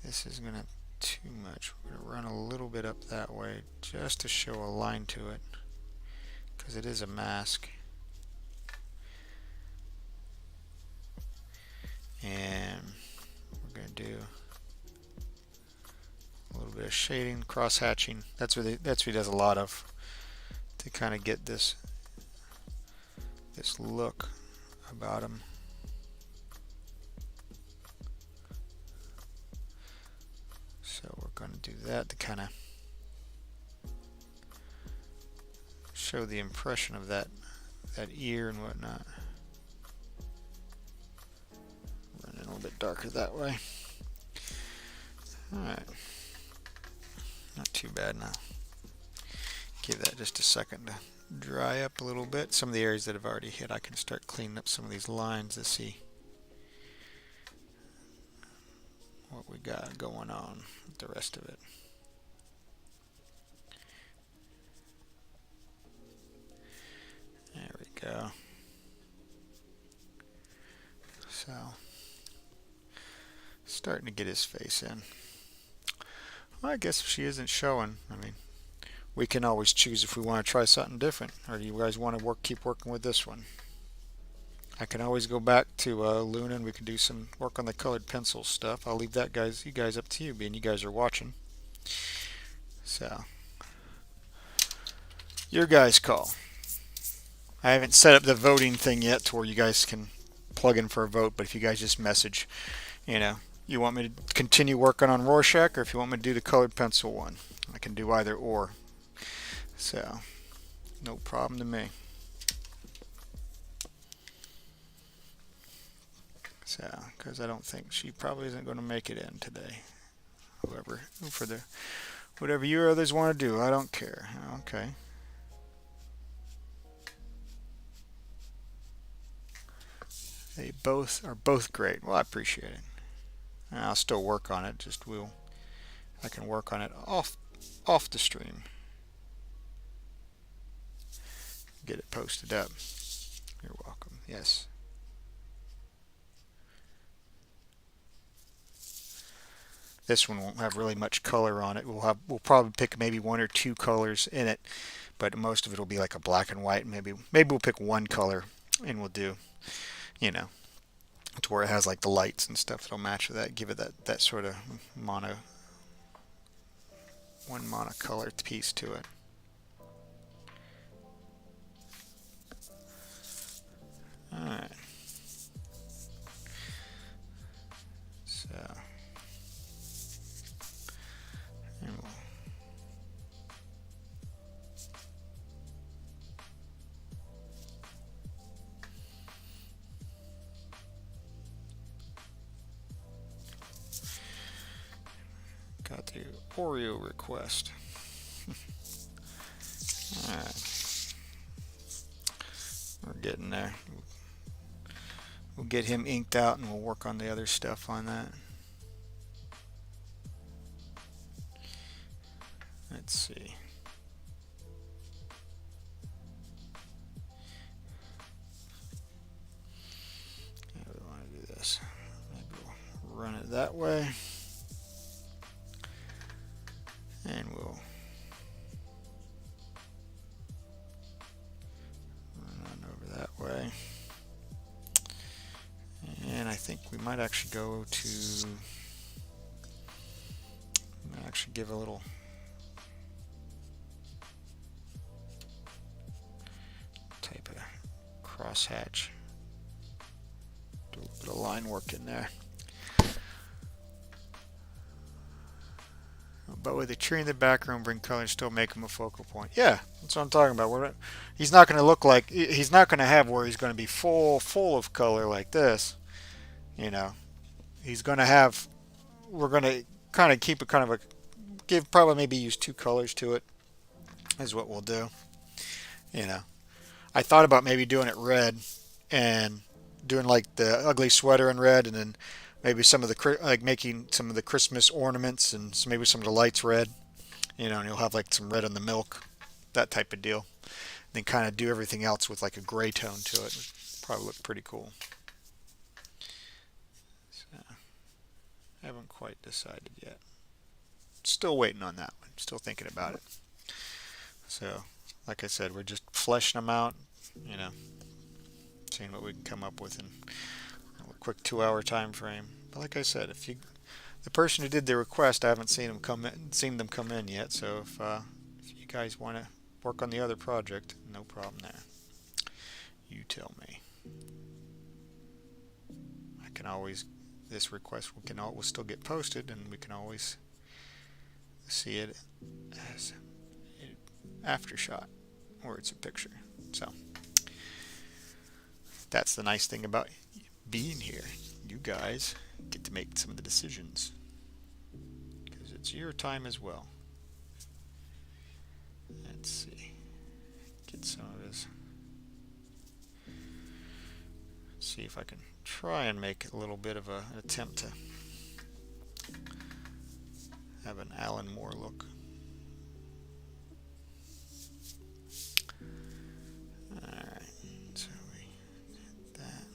Speaker 1: This is going to too much. We're going to run a little bit up that way just to show a line to it, because it is a mask. And we're going to do a little bit of shading, cross hatching. That's what he does a lot of, to kind of get this look about him. So we're going to do that to kind of show the impression of that ear and whatnot. Run it a little bit darker that way. Alright. Not too bad now. Give that just a second to dry up a little bit. Some of the areas that have already hit, I can start cleaning up some of these lines to see what we got going on with the rest of it. There we go. So, starting to get his face in. Well, I guess if she isn't showing, I mean, we can always choose if we want to try something different, or do you guys want to keep working with this one? I can always go back to Luna and we can do some work on the colored pencil stuff. I'll leave that you guys up to you, being you guys are watching. So, your guys' call. I haven't set up the voting thing yet to where you guys can plug in for a vote, but if you guys just message, you want me to continue working on Rorchach, or if you want me to do the colored pencil one, I can do either or. So, no problem to me. So, because I don't think she probably isn't going to make it in today. Whatever you others want to do, I don't care. Okay. They both are great. Well, I appreciate it. And I'll still work on it. I can work on it off the stream. Get it posted up. You're welcome. Yes. This one won't have really much color on it. We'll probably pick maybe one or two colors in it, but most of it will be like a black and white. Maybe we'll pick one color and we'll do, to where it has like the lights and stuff that'll match with that. Give it that sort of one monocolor piece to it. All right. So. Got the Oreo request. Alright. We're getting there. We'll get him inked out and we'll work on the other stuff on that. Let's see. How do we want to do this? Maybe we'll run it that way. And we'll run over that way. And I think we might actually go to, give a little type of crosshatch. Do a little bit of line work in there. But with the tree in the background, bring color and still make him a focal point. Yeah, that's what I'm talking about. He's not going to look like, he's not going to have where he's going to be full of color like this. He's going to have, we're going to kind of keep it probably maybe use two colors to it is what we'll do. I thought about maybe doing it red and doing like the ugly sweater in red, and then maybe some of the making some of the Christmas ornaments and maybe some of the lights red, and you'll have like some red on the milk, that type of deal. And then kind of do everything else with like a gray tone to it. Probably look pretty cool. So, I haven't quite decided yet. Still waiting on that one. Still thinking about it. So, like I said, we're just fleshing them out, seeing what we can come up with in a quick 2-hour time frame. But like I said, the person who did the request, I haven't seen them come in yet. So if you guys want to work on the other project, no problem there. You tell me. I can always, this request will still get posted, and we can always see it as an after shot, or it's a picture. So that's the nice thing about being here. You guys get to make some of the decisions because it's your time as well. Let's see. Get some of his. See if I can try and make a little bit of an attempt to have an Alan Moore look. Alright, so we did that.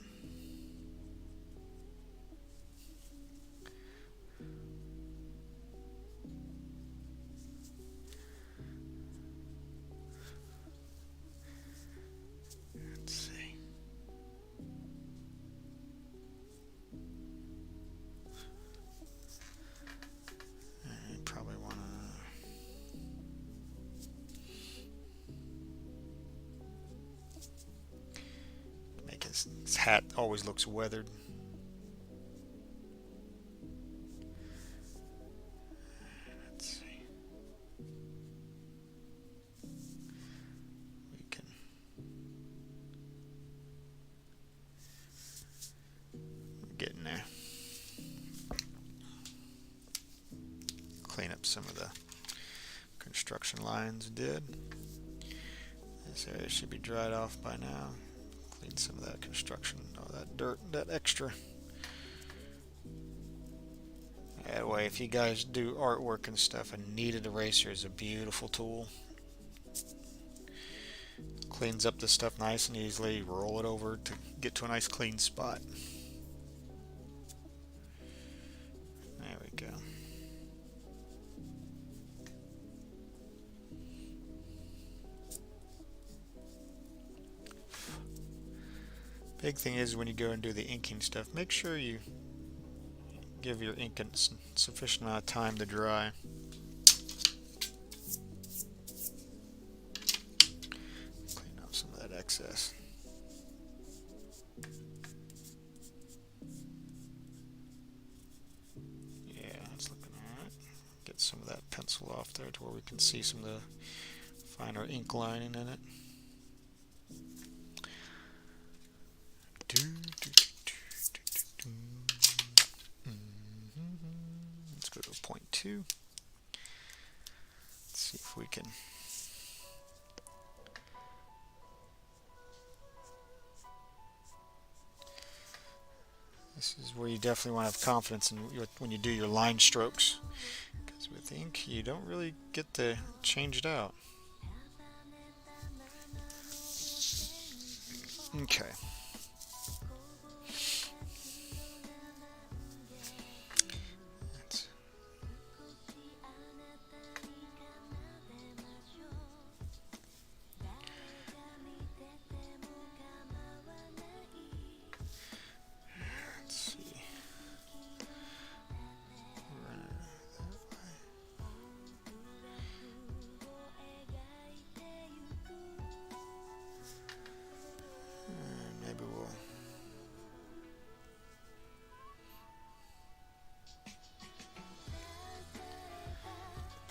Speaker 1: Let's see. I probably want to This hat always looks weathered. Let's see. We can get in there. Clean up some of the construction lines did. This area should be dried off by now. Clean some of that construction, that dirt, that extra. That way, if you guys do artwork and stuff, a kneaded eraser is a beautiful tool. Cleans up the stuff nice and easily. Roll it over to get to a nice clean spot. There we go. Big thing is when you go and do the inking stuff, make sure you give your ink a sufficient amount of time to dry. Clean up some of that excess. Yeah, that's looking alright. Get some of that pencil off there to where we can see some of the finer ink lining in it. Let's go to 0.2. Let's see if we can. This is where you definitely want to have confidence in when you do your line strokes, because with ink you don't really get to change it out. Okay.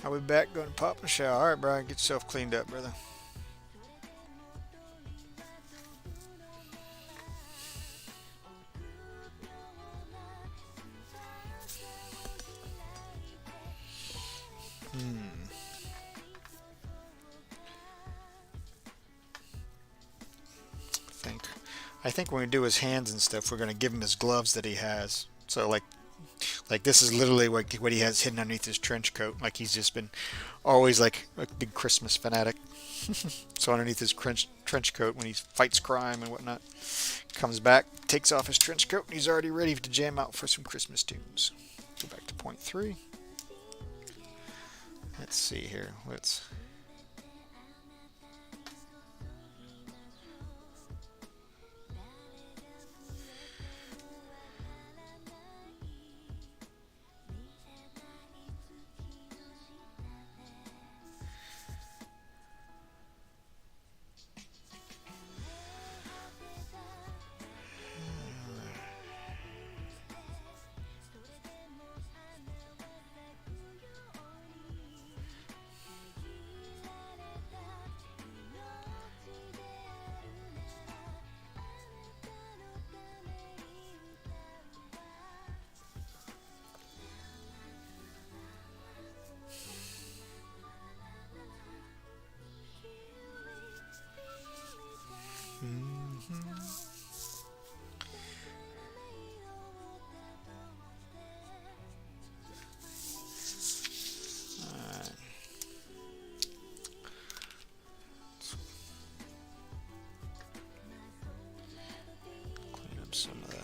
Speaker 1: I'll be back, going to pop in the shower. Alright, Brian, get yourself cleaned up, brother. I think when we do his hands and stuff, we're going to give him his gloves that he has. So like this is literally what he has hidden underneath his trench coat. Like he's just been always like a big Christmas fanatic. So underneath his trench coat, when he fights crime and whatnot, comes back, takes off his trench coat, and he's already ready to jam out for some Christmas tunes. Go back to 0.3. Let's see here. Let's. Some of the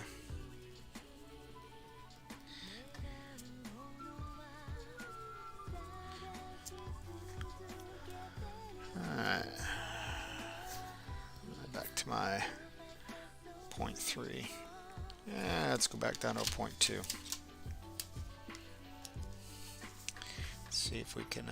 Speaker 1: back to my 0.3. Yeah, let's go back down to 0.2. Let's see if we can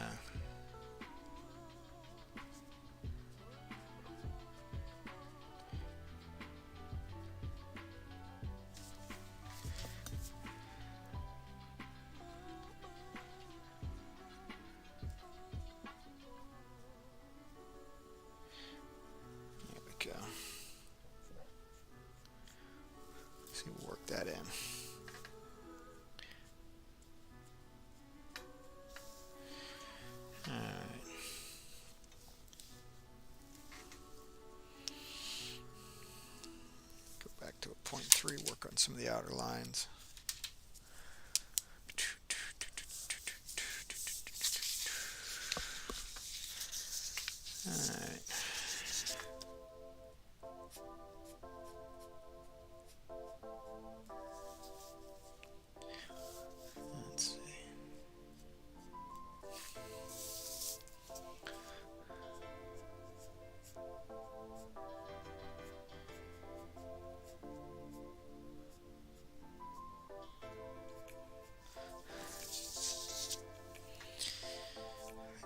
Speaker 1: before you work on some of the outer lines. Alright. Let's see.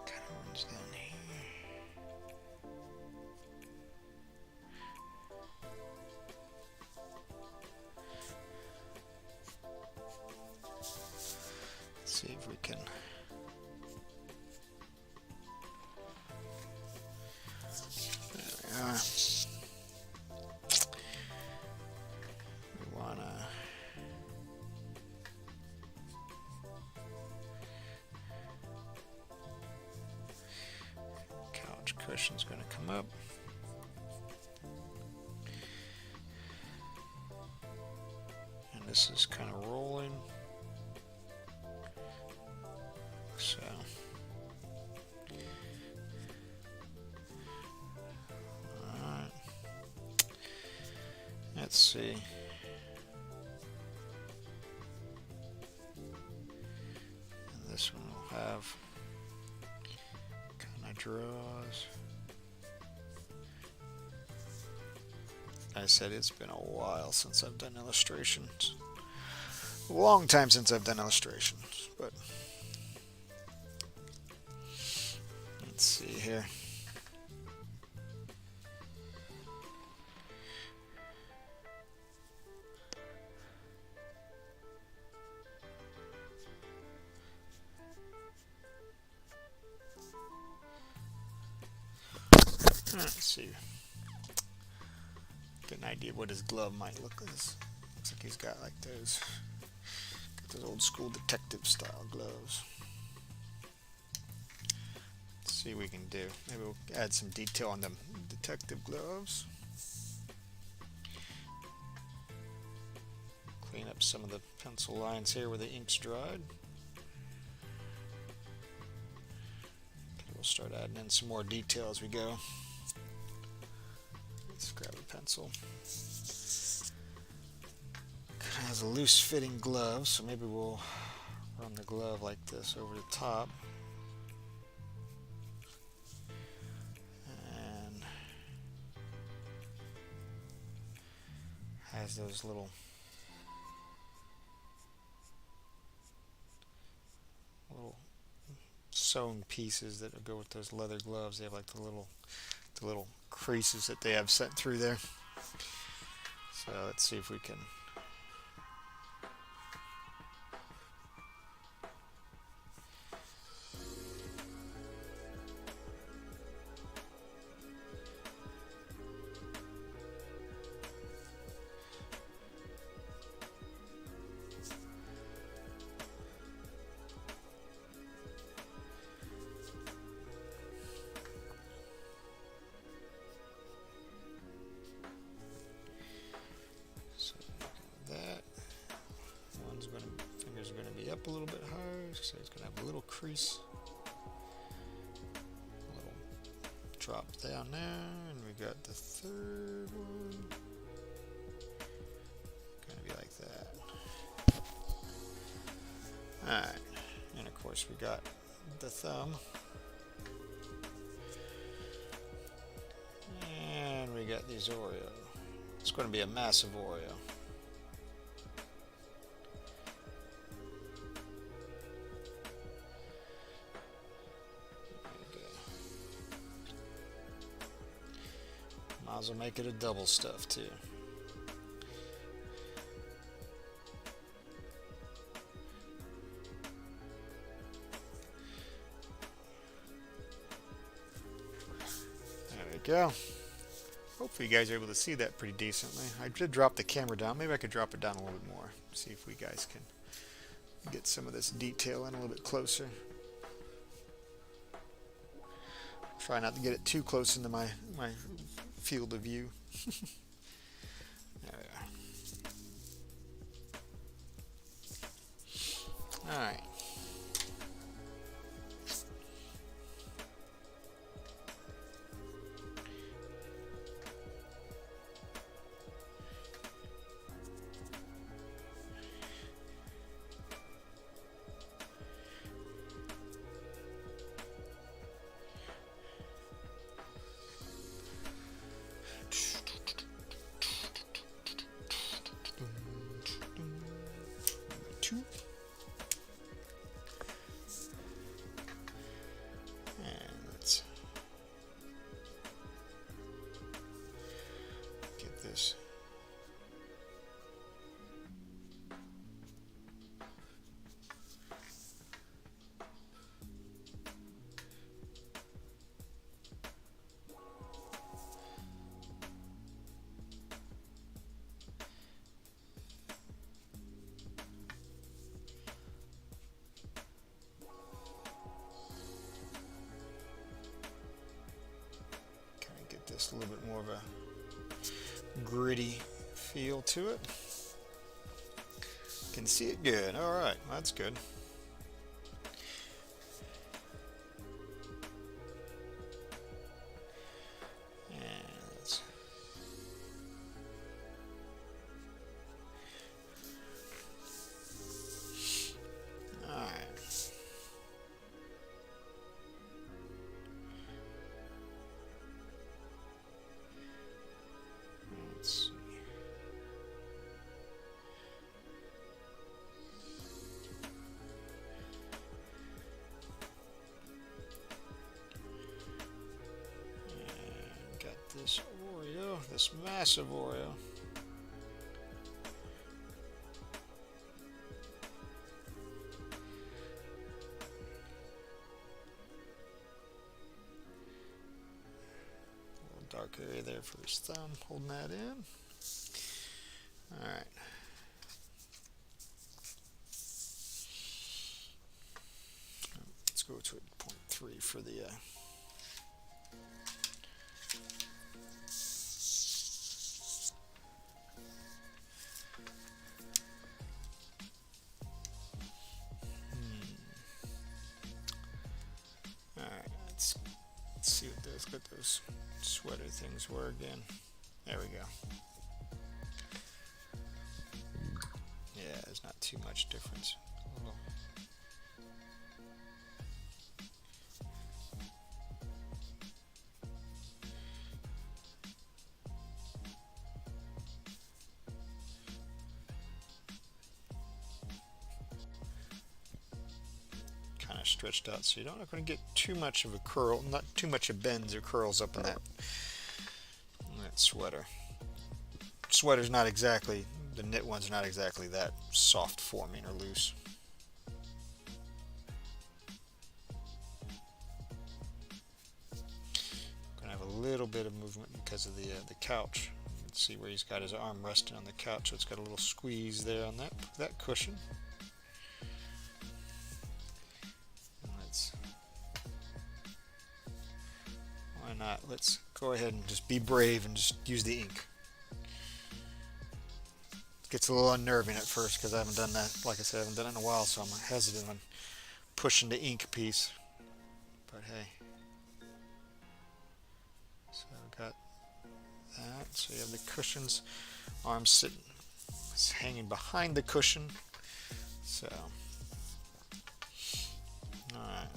Speaker 1: Kind of runs down here. Let's see if we can. There we are. We wanna. Couch cushion's gonna come up. And this is kind of rolling. So alright. Let's see. And this one will have kind of draws. I said it's been a while since I've done illustrations. A long time since I've done illustrations, but let's see here. Let's see. Get an idea of what his glove might look like. Looks like he's got like those old school detective style gloves. Let's see what we can do. Maybe we'll add some detail on them detective gloves. Clean up some of the pencil lines here where the ink's dried. Okay, we'll start adding in some more detail as we go. Let's grab a pencil. Kind of has a loose fitting glove, so maybe we'll run the glove like this over the top. And has those little sewn pieces that go with those leather gloves. They have like the little creases that they have set through there. So let's see if we can. Up a little bit higher, so it's going to have a little crease, a little drop down there, and we got the third one, going to be like that. Alright, and of course we got the thumb, and we got these Oreos. It's going to be a massive Oreo. Might as well make it a double stuff too. There we go. Hopefully you guys are able to see that pretty decently. I did drop the camera down. Maybe I could drop it down a little bit more. See if we guys can get some of this detail in a little bit closer. Try not to get it too close into my field of view. There we are. Alright. Two. And let's get this. This a little bit more of a gritty feel to it. Can see it good. All right, that's good. This Oreo, this massive Oreo. A little dark area there for his thumb, holding that in. Alright. Let's go to 0.3 for the what those sweater things were again. There we go. Yeah, there's not too much difference. Kind of stretched out, so you're not going to get too much of a curl, not too much of bends or curls up in that sweater. Sweater's not exactly, the knit one's not exactly that soft forming or loose. Gonna have a little bit of movement because of the couch. Let's see where he's got his arm resting on the couch, so it's got a little squeeze there on that cushion. Why not? Let's go ahead and just be brave and just use the ink. It gets a little unnerving at first because I haven't done that. Like I said, I haven't done it in a while, so I'm hesitant on pushing the ink piece. But hey. So I've got that. So you have the cushion's arm sitting, it's hanging behind the cushion. So, alright.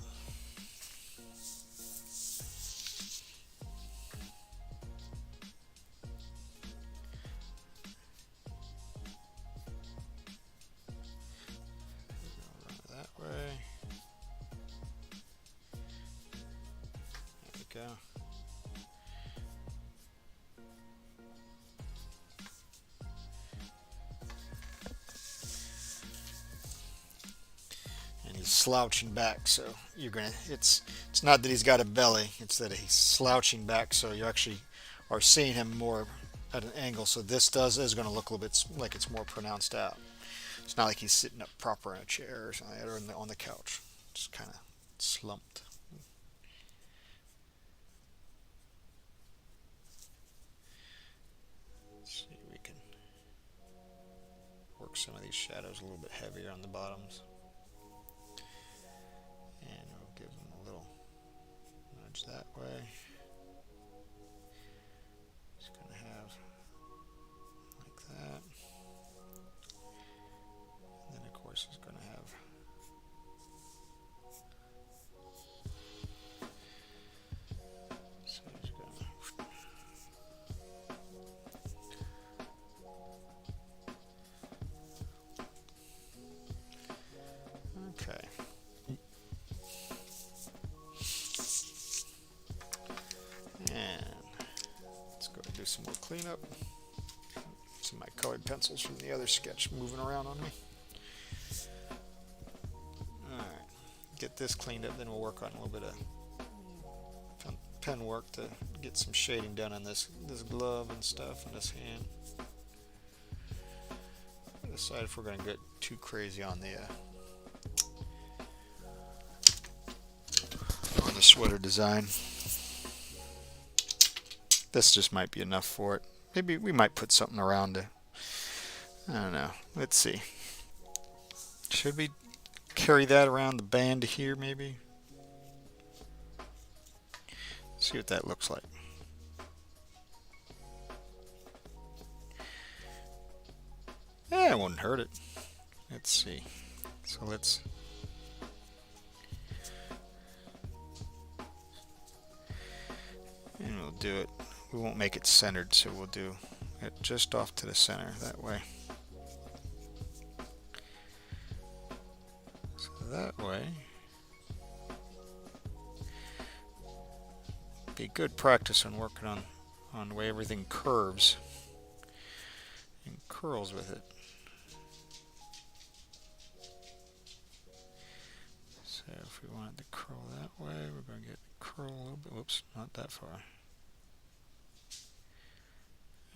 Speaker 1: Go. And he's slouching back, so you're gonna. It's not that he's got a belly; it's that he's slouching back, so you actually are seeing him more at an angle. So this is going to look a little bit like it's more pronounced out. It's not like he's sitting up proper in a chair or something, or on the couch. Just kind of slumped. See if we can work some of these shadows a little bit heavier on the bottoms. edge that way. It's going to have like that. And then of course it's going to have so it's going to okay. And let's go do some more cleanup. See my colored pencils from the other sketch moving around on me. Alright, get this cleaned up, then we'll work on a little bit of pen work to get some shading done on this glove and stuff and this hand. Decide if we're going to get too crazy on the sweater design. This just might be enough for it. Maybe we might put something around it. I don't know. Let's see. Should we carry that around the band here maybe? See what that looks like. Yeah, it wouldn't hurt it. Let's see. So let's and we'll do it. We won't make it centered, so we'll do it just off to the center that way. So that way, be good practice on working on the way everything curves and curls with it. So if we want it to curl that way, we're going to get curl a little bit. Whoops, not that far.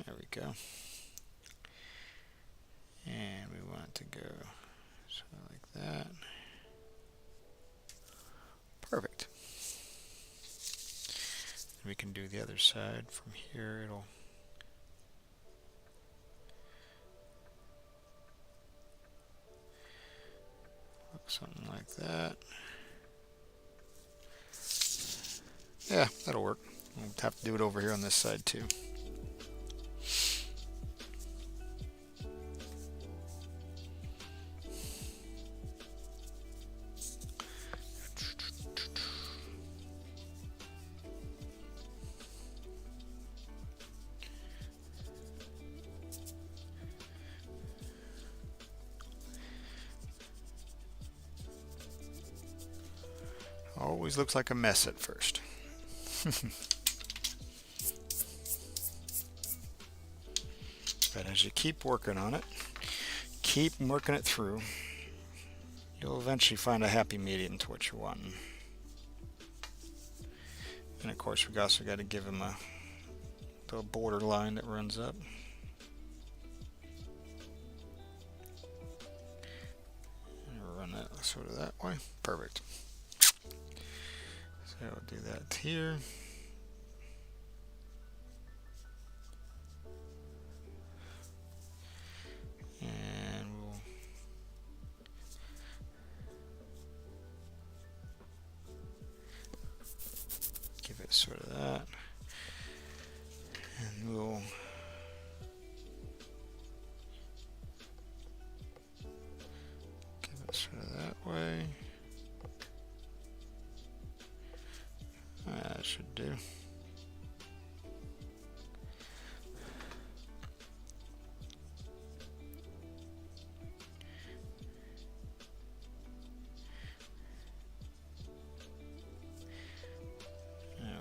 Speaker 1: There we go. And we want it to go sort of like that. Perfect. We can do the other side from here. It'll look something like that. Yeah, that'll work. We'll have to do it over here on this side too. Always looks like a mess at first. But as you keep working on it, keep working it through, you'll eventually find a happy medium to what you're wanting. And of course we've also got to give him the border line that runs up. And we'll run that sort of that way. Perfect. So we'll do that here. And we'll give it sort of that. And we'll give it sort of that way. That should do. There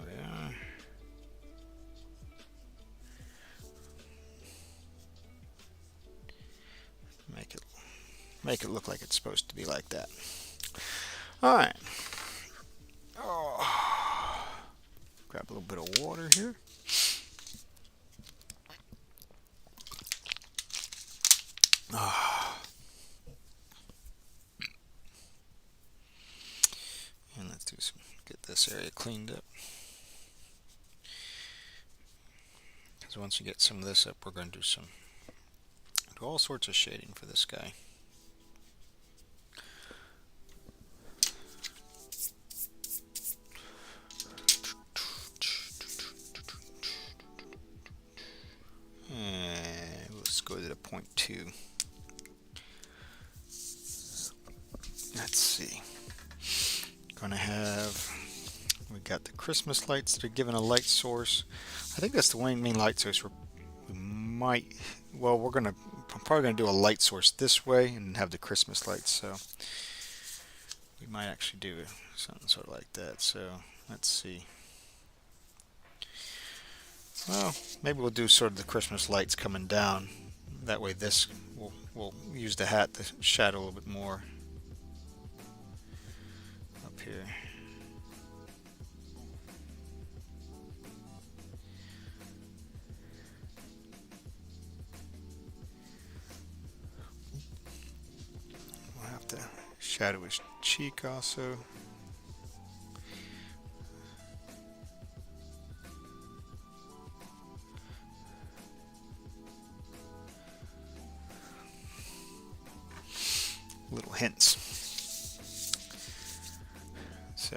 Speaker 1: we are. Make it look like it's supposed to be like that. All right. Oh. Grab a little bit of water here. And let's do some, get this area cleaned up. Because once you get some of this up, we're going to do all sorts of shading for this guy. 1.2. Let's see. Gonna have, we got the Christmas lights that are given a light source. I think that's the main light source. We might, well, I'm probably gonna do a light source this way and have the Christmas lights. So we might actually do something sort of like that. So let's see. Well, maybe we'll do sort of the Christmas lights coming down. That way this we'll use the hat to shadow a little bit more up here. We'll have to shadow his cheek also. Little hints. So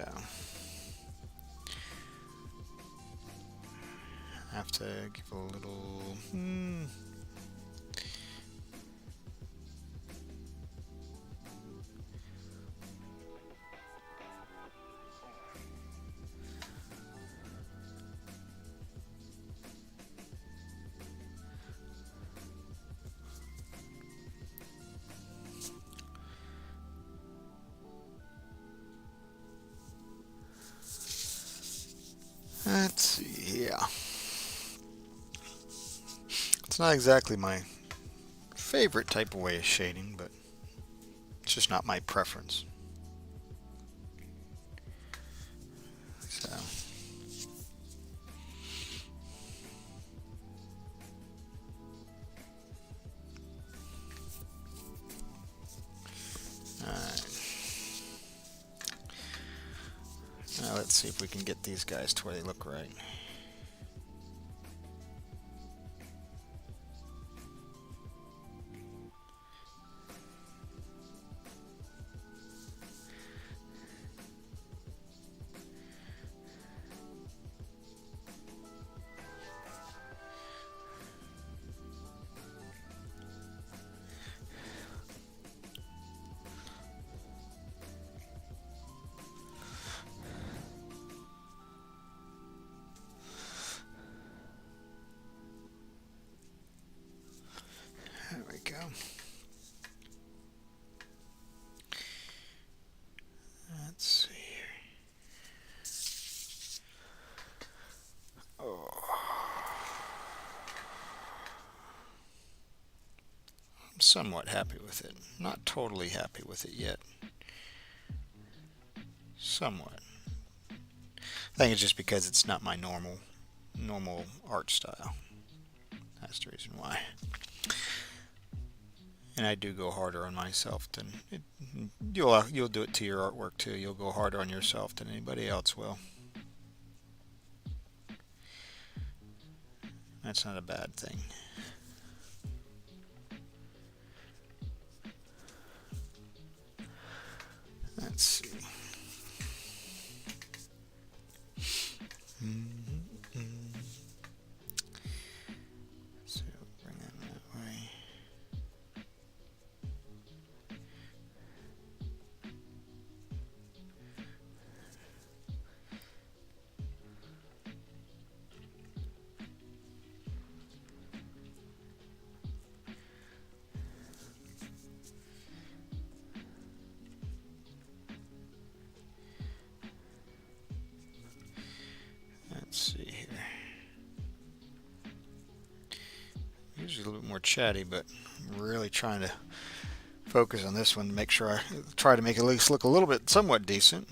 Speaker 1: I have to give a little let's see here. It's not exactly my favorite type of way of shading, but it's just not my preference. So alright. Now let's see if we can get these guys to where they look right. There we go. Let's see here. Oh. I'm somewhat happy with it. Not totally happy with it yet. Somewhat. I think it's just because it's not my normal art style. That's the reason why. And I do go harder on myself than you'll do it to your artwork too. You'll go harder on yourself than anybody else will. That's not a bad thing. Let's see. So bring that way. Let's see here. Usually a little bit more chatty, but I'm really trying to focus on this one to make sure I try to make it at least look a little bit somewhat decent.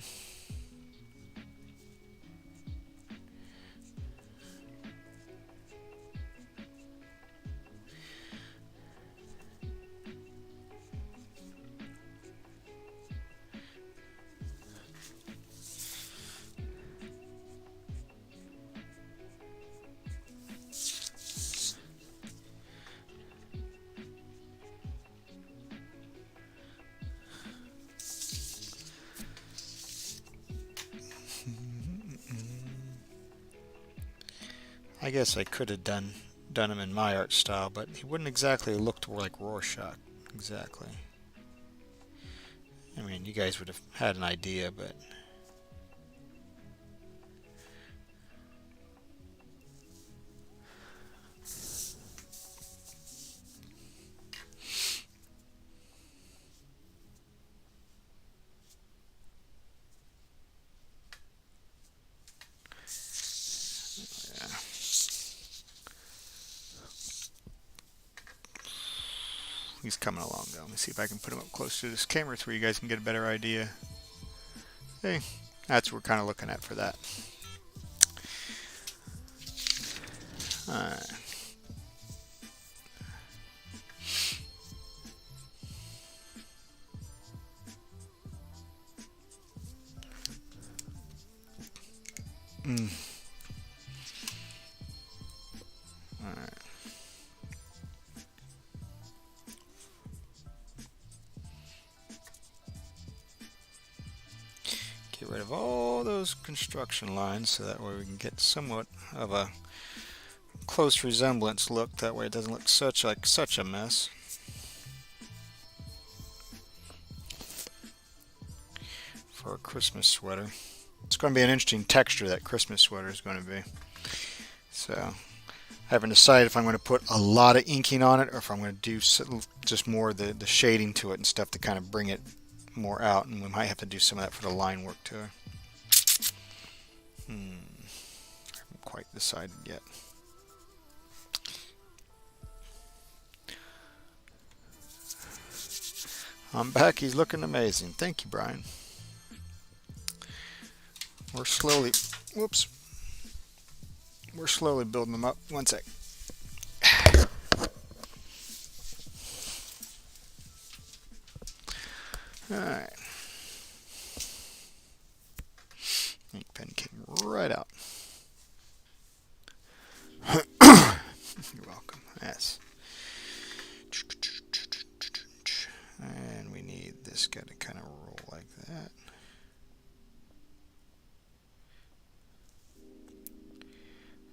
Speaker 1: I guess I could have done done him in my art style, but he wouldn't exactly look like Rorschach. Exactly. I mean, you guys would have had an idea, but yeah. He's coming along though. Let me see if I can put him up close to this camera so you guys can get a better idea. Hey, that's what we're kind of looking at for that. Alright. Alright. Get rid of all those construction lines so that way we can get somewhat of a close resemblance look. That way it doesn't look such a mess. For a Christmas sweater. It's going to be an interesting texture, that Christmas sweater is going to be. So I haven't decided if I'm going to put a lot of inking on it or if I'm going to do just more of the shading to it and stuff to kind of bring it more out, and we might have to do some of that for the line work too. I haven't quite decided yet. I'm back. He's looking amazing. Thank you, Brian. We're slowly building them up. One sec. Alright. Ink pen came right out. You're welcome. Yes. And we need this guy to kind of roll like that.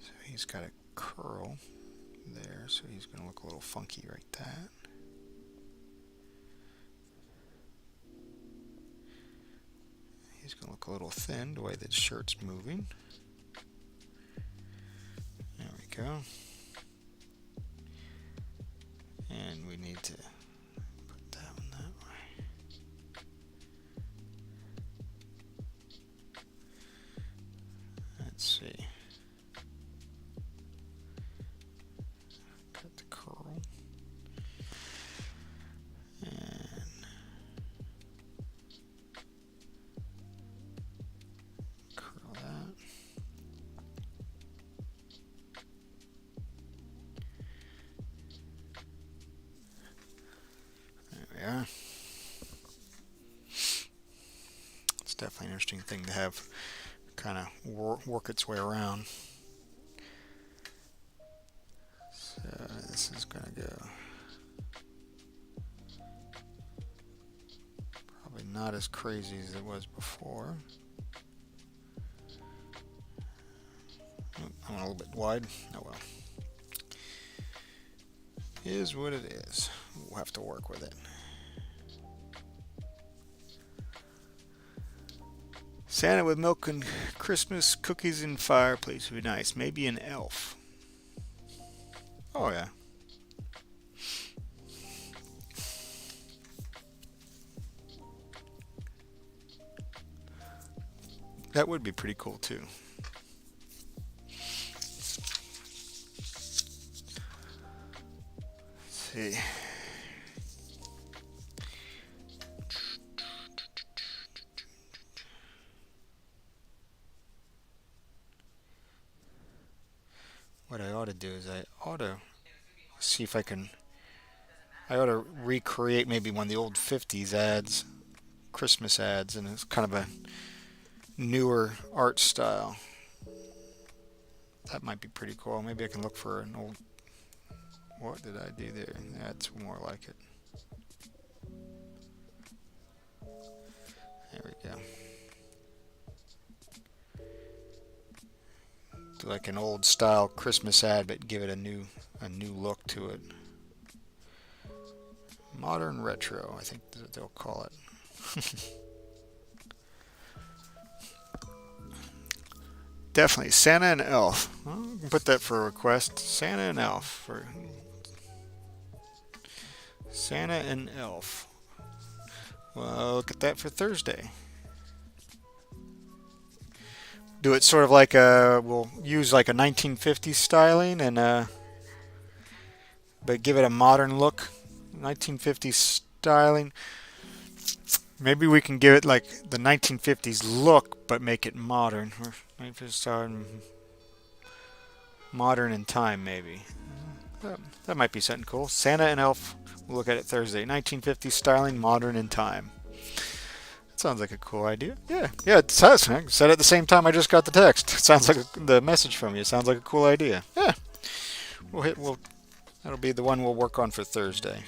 Speaker 1: So he's got a curl there, so he's going to look a little funky right there. He's going to look a little thin the way that shirt's moving. There we go. And we need to put that one that way. Let's see. Cut the curl. And curl that. There we are. It's definitely an interesting thing to have kind of work its way around. So this is going to go probably not as crazy as it was before. I went a little bit wide. Oh well. Is what it is. We'll have to work with it. Santa with milk and Christmas cookies and fireplace would be nice. Maybe an elf. Oh yeah. That would be pretty cool too. Let's see. What I ought to do is I ought to see if I ought to recreate maybe one of the old 50s ads, Christmas ads, and it's kind of a newer art style. That might be pretty cool. Maybe I can look for an old... What did I do there? That's more like it. There we go. like an old style Christmas ad, but give it a new look to it. Modern retro, I think that's what they'll call it. Definitely Santa and Elf. Well, we can put that for a request. Santa and Elf for Santa and Elf. Well, look at that for Thursday. Do it sort of like we'll use like a 1950s styling and but give it a modern look. 1950s styling. Maybe we can give it like the 1950s look, but make it modern. Or 1950s styling, modern in time, maybe. That might be something cool. Santa and Elf. We'll look at it Thursday. 1950s styling, modern in time. That sounds like a cool idea. Yeah, it says. I said at the same time I just got the text. It sounds like the message from you. It sounds like a cool idea. Yeah. That'll be the one we'll work on for Thursday.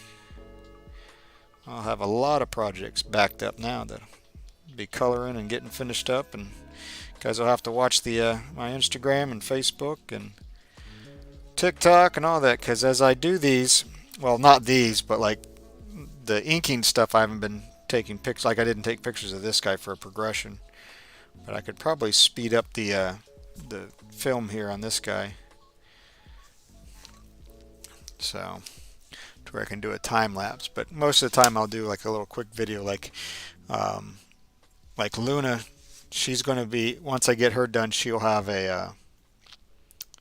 Speaker 1: I'll have a lot of projects backed up now that'll be coloring and getting finished up, and you guys will have to watch the my Instagram and Facebook and TikTok and all that, because as I do these, well, not these, but like the inking stuff, I haven't been taking pictures. Like I didn't take pictures of this guy for a progression, but I could probably speed up the film here on this guy, so to where I can do a time lapse. But most of the time I'll do like a little quick video, like Luna. She's going to be, once I get her done, she'll have a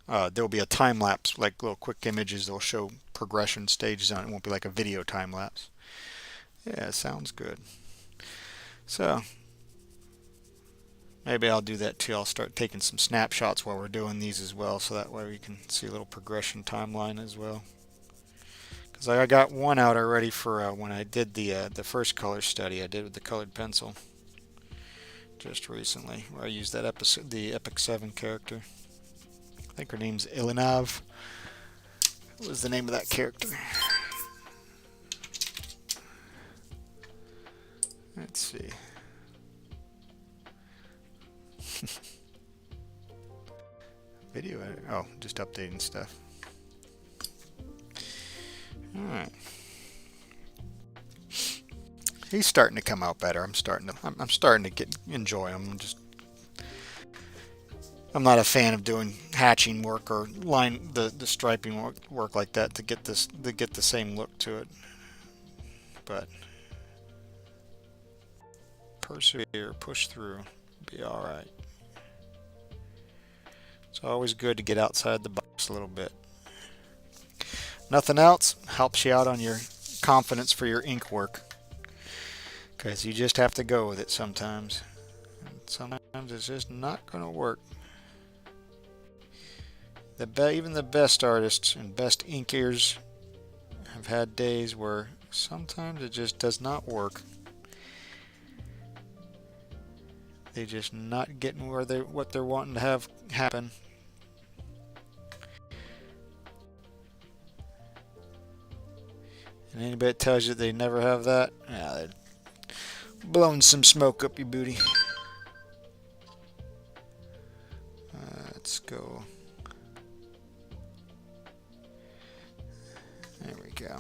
Speaker 1: there'll be a time lapse, like little quick images that'll show progression stages on it. It won't be like a video time lapse. Yeah, sounds good. So maybe I'll do that too. I'll start taking some snapshots while we're doing these as well, so that way we can see a little progression timeline as well. Because I got one out already for when I did the first color study I did with the colored pencil just recently, where I used that the Epic 7 character. I think her name's Ilinav. What was the name of that character? Let's see. Video editor. Oh, just updating stuff. Alright. He's starting to come out better. I'm starting to enjoy him. I'm not a fan of doing hatching work or the striping work like that to get the same look to it. But persevere, push through, be all right. It's always good to get outside the box a little bit. Nothing else helps you out on your confidence for your ink work, because you just have to go with it sometimes. And sometimes it's just not going to work. Even the best artists and best inkers have had days where sometimes it just does not work. They're just not getting what they're wanting to have happen. And anybody that tells you they never have that, yeah, they're blowing some smoke up your booty. Let's go. There we go.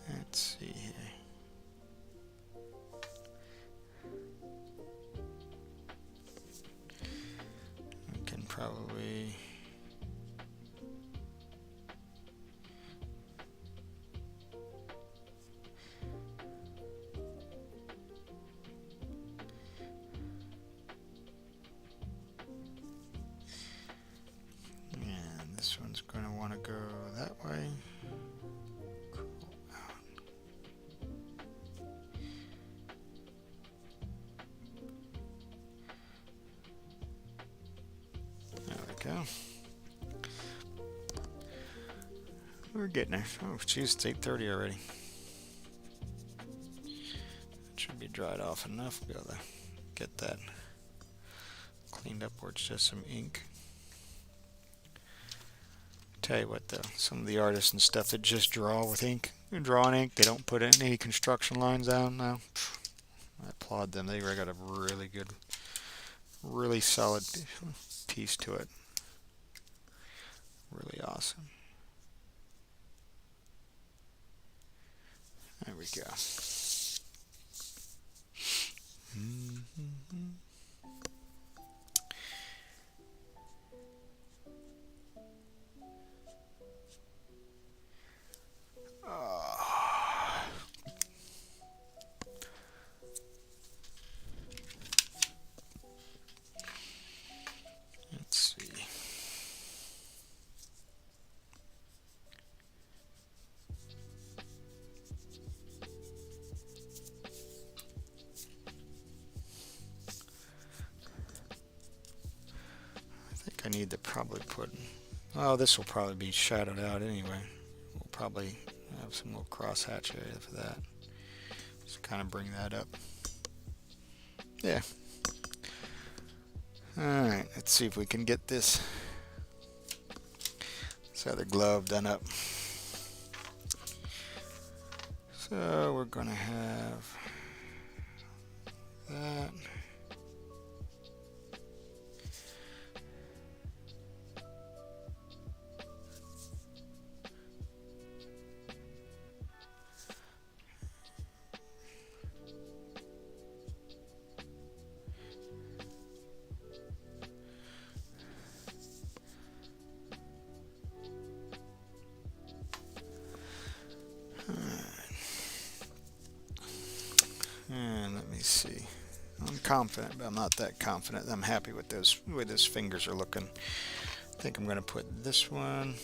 Speaker 1: Let's see here. We can probably this one's going to want to go that way. There we go. We're getting there. Oh, geez, it's 8:30 already. It should be dried off enough to be able to get that cleaned up where it's just some ink. Tell you what though, some of the artists and stuff that just draw with ink, draw in ink, they don't put in any construction lines down now. I applaud them. They got a really good, really solid piece to it. Really awesome. There we go. Let's see. I think I need to probably put, oh, this will probably be shadowed out anyway. We'll probably have some little crosshatch area for that. Just kind of bring that up. Yeah. Alright, let's see if we can get this other glove done up. So we're going to have that. And let me see. I'm confident, but I'm not that confident. I'm happy with those, the way those fingers are looking. I think I'm going to put this one.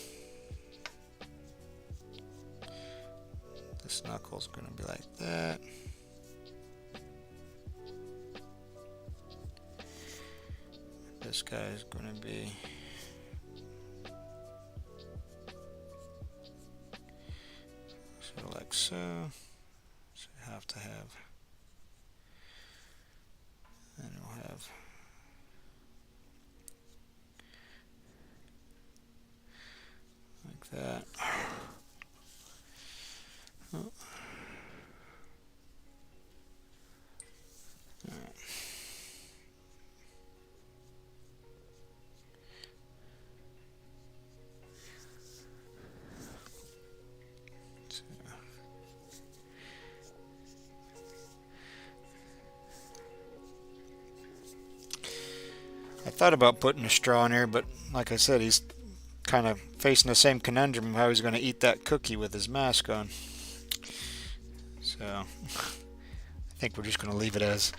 Speaker 1: This knuckle's going to be like that. This guy's going to be sort of like so. So you have to have, and we'll have like that. Oh. All right. I thought about putting a straw in here, but like I said, he's kind of facing the same conundrum of how he's going to eat that cookie with his mask on. So I think we're just going to leave it as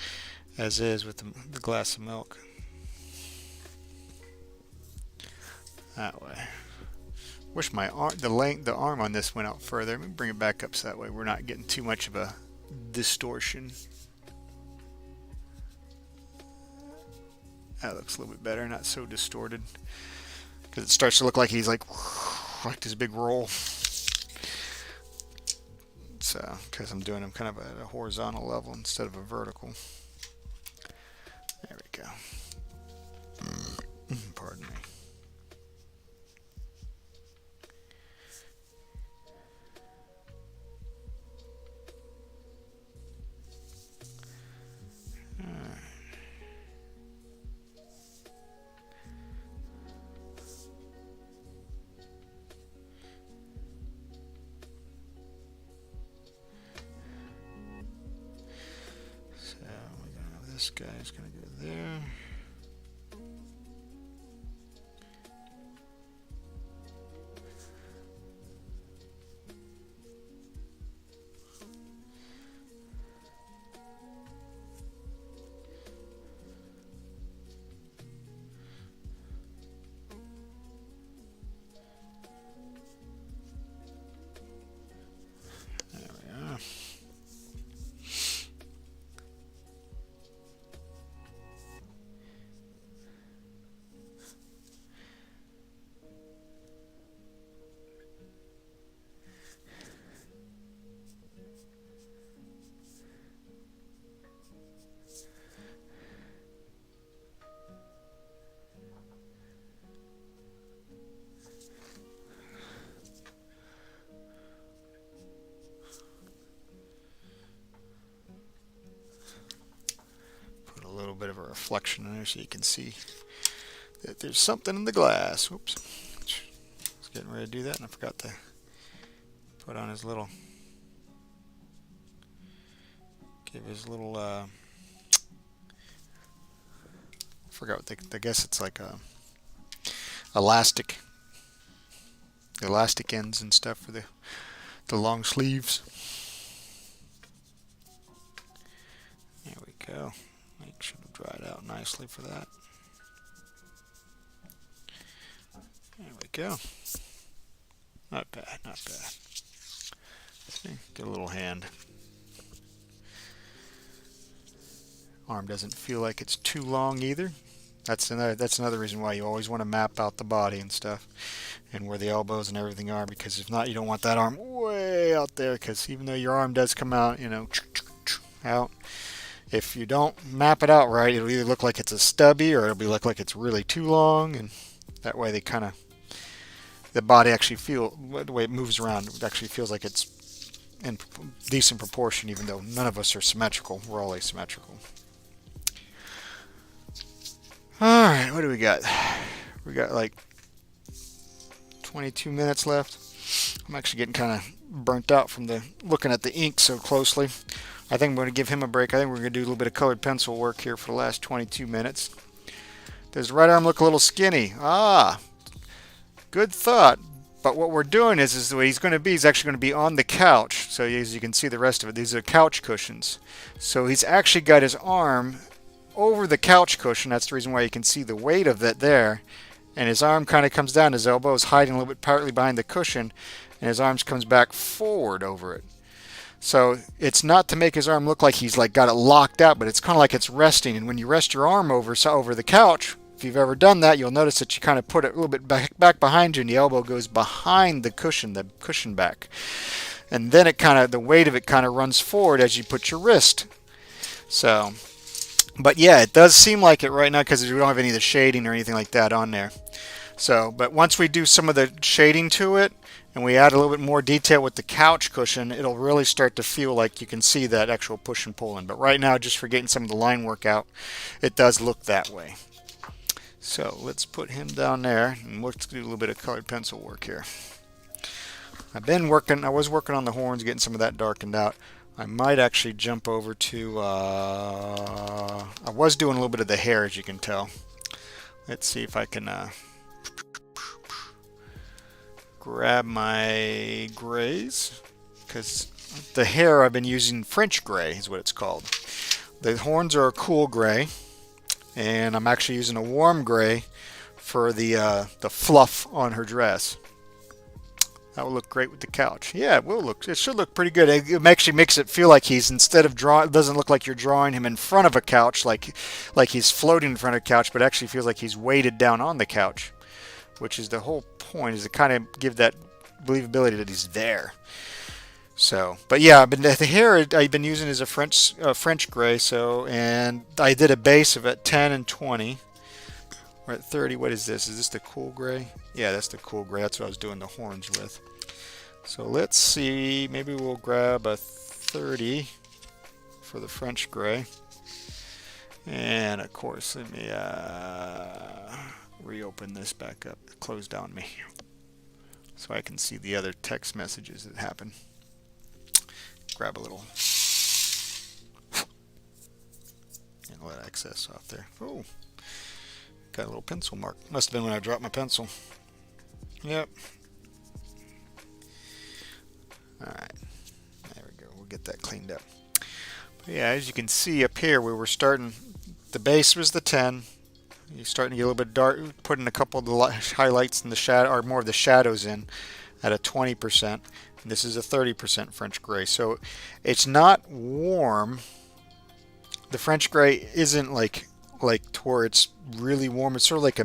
Speaker 1: is with the glass of milk. That way. Wish my arm, the arm on this went out further. Let me bring it back up so that way we're not getting too much of a distortion. That looks a little bit better, not so distorted. Because it starts to look like he's like this big roll. So, because I'm doing him kind of at a horizontal level instead of a vertical. There we go. Pardon me. This guy's going to go there. There we are. reflection in there so you can see that there's something in the glass. Whoops. I was getting ready to do that and I forgot to put on his little, give his little, I forgot what I guess it's like a elastic ends and stuff for the long sleeves. There we go. Make sure to dry it out nicely for that. There we go. Not bad, not bad. See, get a little hand. Arm doesn't feel like it's too long either. That's another reason why you always want to map out the body and stuff, and where the elbows and everything are, because if not, you don't want that arm way out there, because even though your arm does come out, you know, out, if you don't map it out right, it'll either look like it's a stubby or it'll look like it's really too long, and that way they kind of, the body actually the way it moves around, it actually feels like it's in decent proportion, even though none of us are symmetrical. We're all asymmetrical. Alright, what do we got? We got like 22 minutes left. I'm actually getting kind of burnt out from looking at the ink so closely. I think I'm going to give him a break. I think we're going to do a little bit of colored pencil work here for the last 22 minutes. Does the right arm look a little skinny? Ah, good thought. But what we're doing is the way he's going to be, he's actually going to be on the couch. So as you can see the rest of it, these are couch cushions. So he's actually got his arm over the couch cushion. That's the reason why you can see the weight of it there. And his arm kind of comes down. His elbow is hiding a little bit partly behind the cushion, and his arms comes back forward over it. So it's not to make his arm look like he's like got it locked out, but it's kind of like it's resting. And when you rest your arm over the couch, if you've ever done that, you'll notice that you kind of put it a little bit back behind you, and the elbow goes behind the cushion back. And then it kind of, the weight of it kind of runs forward as you put your wrist. So, but yeah, it does seem like it right now because we don't have any of the shading or anything like that on there. So, but once we do some of the shading to it and we add a little bit more detail with the couch cushion, it'll really start to feel like you can see that actual push and pull in. But right now, just for getting some of the line work out, it does look that way. So let's put him down there and let's do a little bit of colored pencil work here. I was working on the horns, getting some of that darkened out. I might actually jump over to, I was doing a little bit of the hair, as you can tell. Let's see if I can grab my grays, because the hair I've been using French gray is what it's called. The horns are a cool gray, and I'm actually using a warm gray for the fluff on her dress. That will look great with the couch. Yeah, it will look. It should look pretty good. It actually makes it feel like he's, instead of it doesn't look like you're drawing him in front of a couch, like he's floating in front of a couch, but actually feels like he's weighted down on the couch, which is the whole point, is to kind of give that believability that he's there. So, but yeah, the hair I've been using is a French gray. So, and I did a base of at 10 and 20. We're at 30. What is this? Is this the cool gray? Yeah, that's the cool gray. That's what I was doing the horns with. So let's see. Maybe we'll grab a 30 for the French gray. And of course, let me reopen this back up. It closed on me, so I can see the other text messages that happen. Grab a little and let excess off there. Oh, got a little pencil mark. Must have been when I dropped my pencil. Yep. Alright, there we go. We'll get that cleaned up. But yeah, as you can see up here, we were starting, the base was the 10. You're starting to get a little bit dark, putting a couple of the highlights in the shadow, or more of the shadows in at a 20%. And this is a 30% French gray. So it's not warm. The French gray isn't like to where it's really warm. It's sort of like a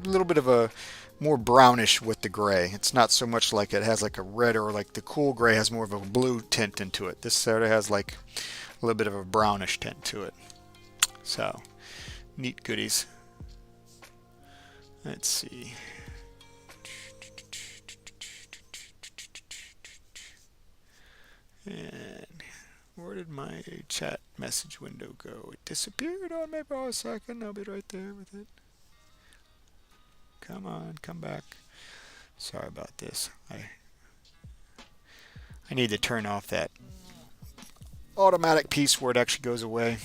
Speaker 1: little bit of a more brownish with the gray. It's not so much like it has like a red, or like the cool gray has more of a blue tint into it. This sort of has like a little bit of a brownish tint to it. So neat goodies. Let's see. And where did my chat message window go? It disappeared on me for a second. I'll be right there with it. Come on, come back. Sorry about this. I need to turn off that automatic piece where it actually goes away.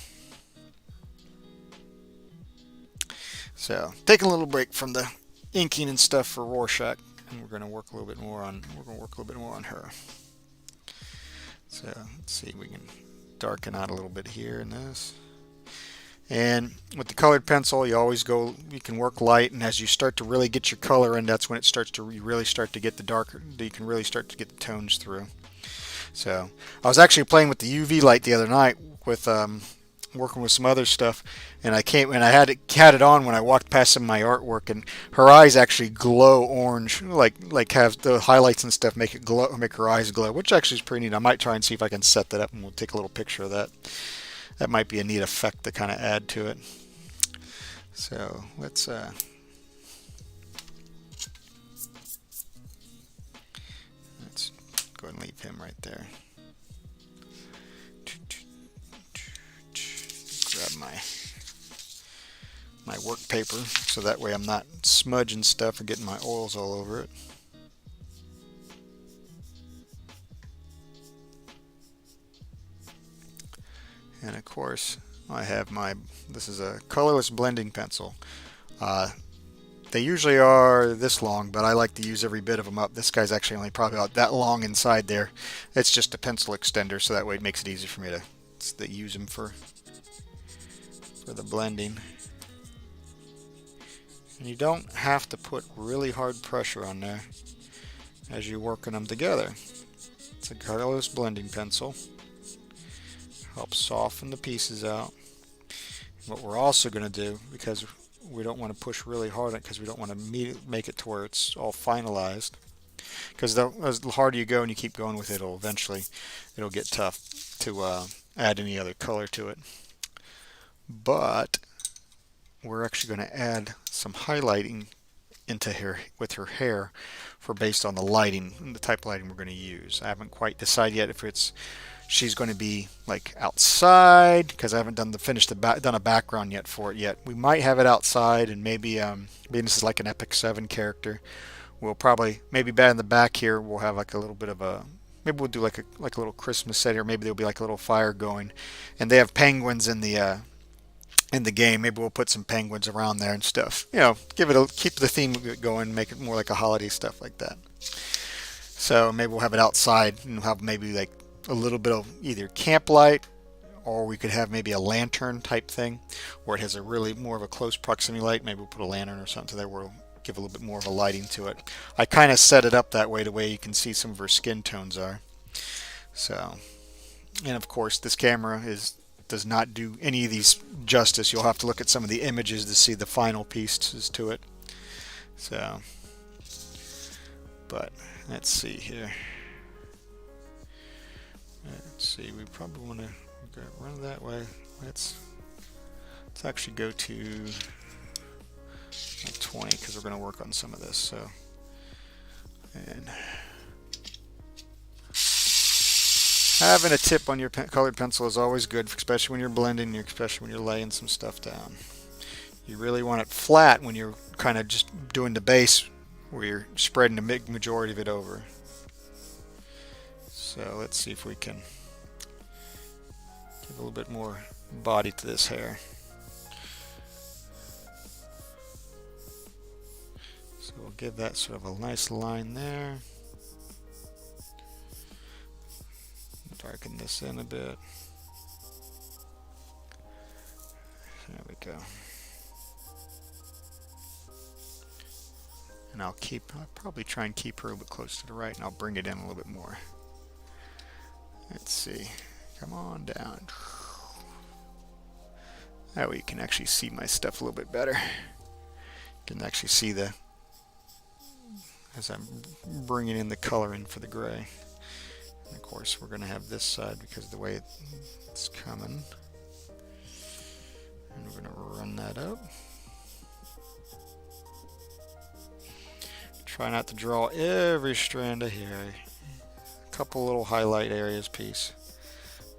Speaker 1: So, taking a little break from the inking and stuff for Rorchach, and we're going to work a little bit more on her. So, let's see, we can darken out a little bit here in this. And with the colored pencil, you can work light, and as you start to really get your color in, that's when you really start to get the darker, you can really start to get the tones through. So I was actually playing with the UV light the other night with working with some other stuff, and I had it on when I walked past some of my artwork, and her eyes actually glow orange, like have the highlights and stuff make her eyes glow, which actually is pretty neat. I might try and see if I can set that up, and we'll take a little picture of that. That might be a neat effect to kind of add to it. So let's go ahead and leave him right there. Grab my work paper so that way I'm not smudging stuff or getting my oils all over it. And of course, I have this is a colorless blending pencil. They usually are this long, but I like to use every bit of them up. This guy's actually only probably about that long inside there. It's just a pencil extender, so that way it makes it easy for me to use them for the blending. And you don't have to put really hard pressure on there as you're working them together. It's a colorless blending pencil. Helps soften the pieces out. What we're also going to do, because we don't want to push really hard on it, because we don't want to make it to where it's all finalized, because as the harder you go and you keep going with it, it'll get tough to add any other color to it. But we're actually going to add some highlighting with her hair based on the lighting, the type of lighting we're going to use. I haven't quite decided yet if she's going to be like outside, because I haven't done a background yet for it yet. We might have it outside, and maybe this is like an Epic 7 character. We'll probably, maybe back in the back here, we'll have like a little bit of maybe we'll do like a little Christmas set, or maybe there'll be like a little fire going, and they have penguins in the game. Maybe we'll put some penguins around there and stuff. Keep the theme going, make it more like a holiday stuff like that. So maybe we'll have it outside, and we'll have maybe like a little bit of either camp light, or we could have maybe a lantern type thing where it has a really more of a close proximity light. Maybe we'll put a lantern or something there where we'll give a little bit more of a lighting to it. I kind of set it up that way, the way you can see some of her skin tones are. So, and of course this camera does not do any of these justice. You'll have to look at some of the images to see the final pieces to it. So, but let's see here. Let's see, we probably want to run that way. Let's actually go to 20, because we're going to work on some of this. So, and having a tip on your colored pencil is always good, especially when you're blending, especially when you're laying some stuff down. You really want it flat when you're kind of just doing the base, where you're spreading the big majority of it over. So let's see if we can give a little bit more body to this hair. So we'll give that sort of a nice line there. Darken this in a bit. There we go. And I'll probably try and keep her a little bit close to the right, and I'll bring it in a little bit more. Let's see. Come on down. That way you can actually see my stuff a little bit better. You can actually see as I'm bringing in the color in for the gray. And of course, we're going to have this side because of the way it's coming. And we're going to run that up. Try not to draw every strand of hair. A couple little highlight areas piece.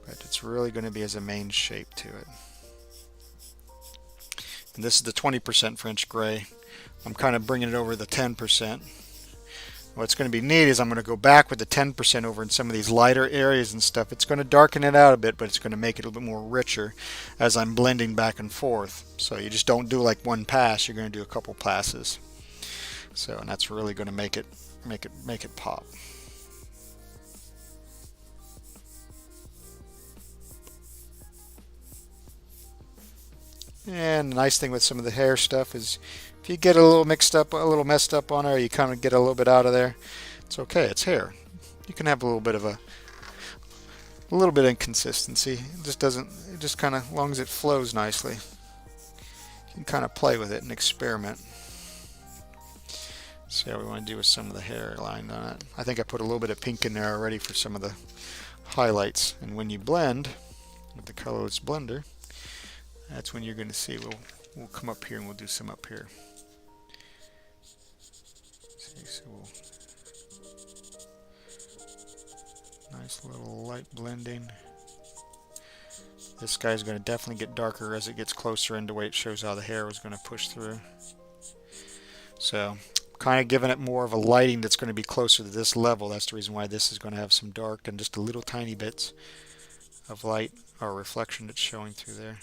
Speaker 1: but it's really going to be as a main shape to it. And this is the 20% French gray. I'm kind of bringing it over the 10%. What's going to be neat is I'm going to go back with the 10% over in some of these lighter areas and stuff. It's going to darken it out a bit, but it's going to make it a little bit more richer as I'm blending back and forth. So you just don't do like one pass, you're going to do a couple passes. So, and that's really going to make it pop. And the nice thing with some of the hair stuff is if you get a little mixed up, a little messed up on there, you kind of get a little bit out of there, it's okay, it's hair. You can have a little bit of inconsistency. It just doesn't, it just kind of, as long as it flows nicely, you can kind of play with it and experiment. See how we want to do with some of the hair line on it. I think I put a little bit of pink in there already for some of the highlights. And when you blend with the colorless blender, that's when you're going to see we'll come up here and we'll do some up here. See, so nice little light blending. This guy's going to definitely get darker as it gets closer in, the way it shows how the hair was going to push through. So kind of giving it more of a lighting that's going to be closer to this level. That's the reason why this is going to have some dark and just a little tiny bits of light or reflection that's showing through there.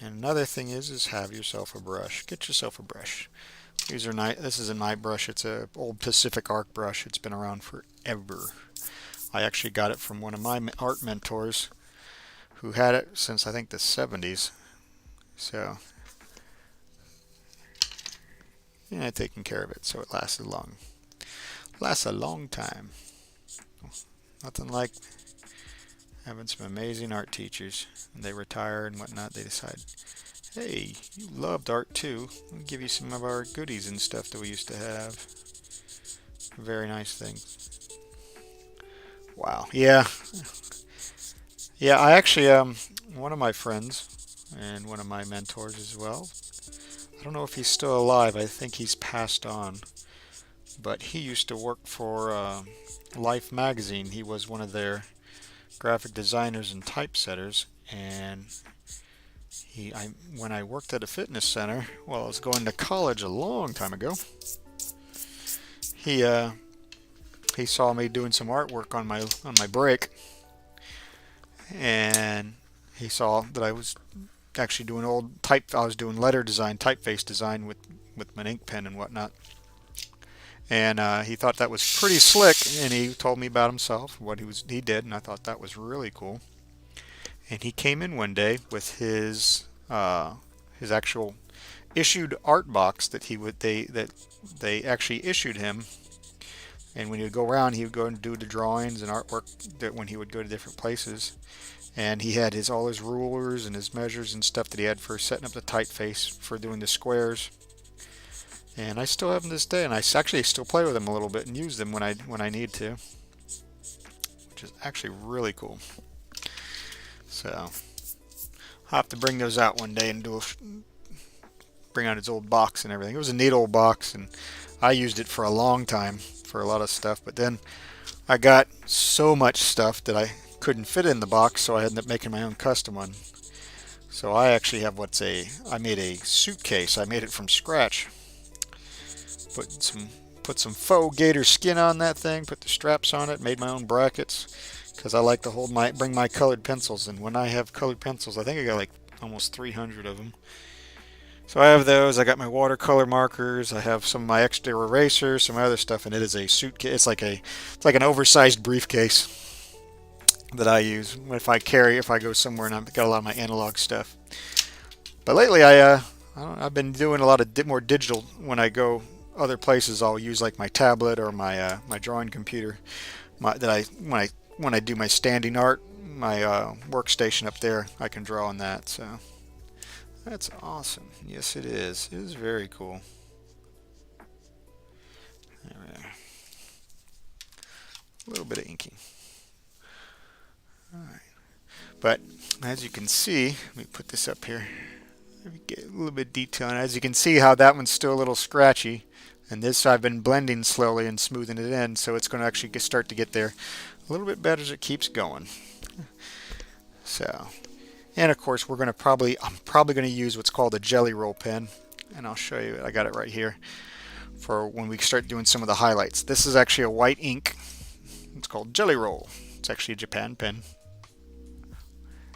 Speaker 1: And another thing is have yourself a brush. Get yourself a brush. These are nice. This is a night brush. It's a old Pacific Arc brush. It's been around forever. I actually got it from one of my art mentors who had it since I think the 70s. So yeah, taking care of it so it lasts a long time. Nothing like having some amazing art teachers. When they retire and whatnot, they decide, hey, you loved art too. We'll give you some of our goodies and stuff that we used to have. Very nice thing. Wow. Yeah. Yeah, I actually, one of my friends and one of my mentors as well, I don't know if he's still alive. I think he's passed on. But he used to work for Life magazine. He was one of their graphic designers and typesetters, and when I worked at a fitness center, well, I was going to college a long time ago, he saw me doing some artwork on my break, and he saw that I was actually doing I was doing letter design, typeface design with an ink pen and whatnot. And he thought that was pretty slick, and he told me about himself, what he did, and I thought that was really cool. And he came in one day with his actual issued art box that they actually issued him. And when he would go around, he would go and do the drawings and artwork that when he would go to different places. And he had all his rulers and his measures and stuff that he had for setting up the typeface for doing the squares. And I still have them this day, and I actually still play with them a little bit and use them when I need to, which is actually really cool. So I'll have to bring those out one day and bring out his old box and everything. It was a neat old box, and I used it for a long time for a lot of stuff, but then I got so much stuff that I couldn't fit in the box, so I ended up making my own custom one. So I actually have I made a suitcase. I made it from scratch. Put some faux gator skin on that thing, put the straps on it, made my own brackets, because I like to bring my colored pencils. And when I have colored pencils, I think I got like almost 300 of them. So I have those. I got my watercolor markers. I have some of my extra erasers, some other stuff, and it is a suitcase. It's like an oversized briefcase that I use if I go somewhere and I've got a lot of my analog stuff. But lately I've been doing a lot of more digital. When I go other places, I'll use like my tablet or my drawing computer. When I do my standing art, my workstation up there, I can draw on that. So that's awesome. Yes, it is. It is very cool. There. A little bit of inking. All right. But as you can see, let me put this up here. Maybe get a little bit of detail on it. As you can see how that one's still a little scratchy. And this I've been blending slowly and smoothing it in, so it's going to actually start to get there a little bit better as it keeps going. So, and of course I'm probably going to use what's called a jelly roll pen, and I'll show you. I got it right here for when we start doing some of the highlights. This is actually a white ink. It's called Jelly Roll. It's actually a Japan pen,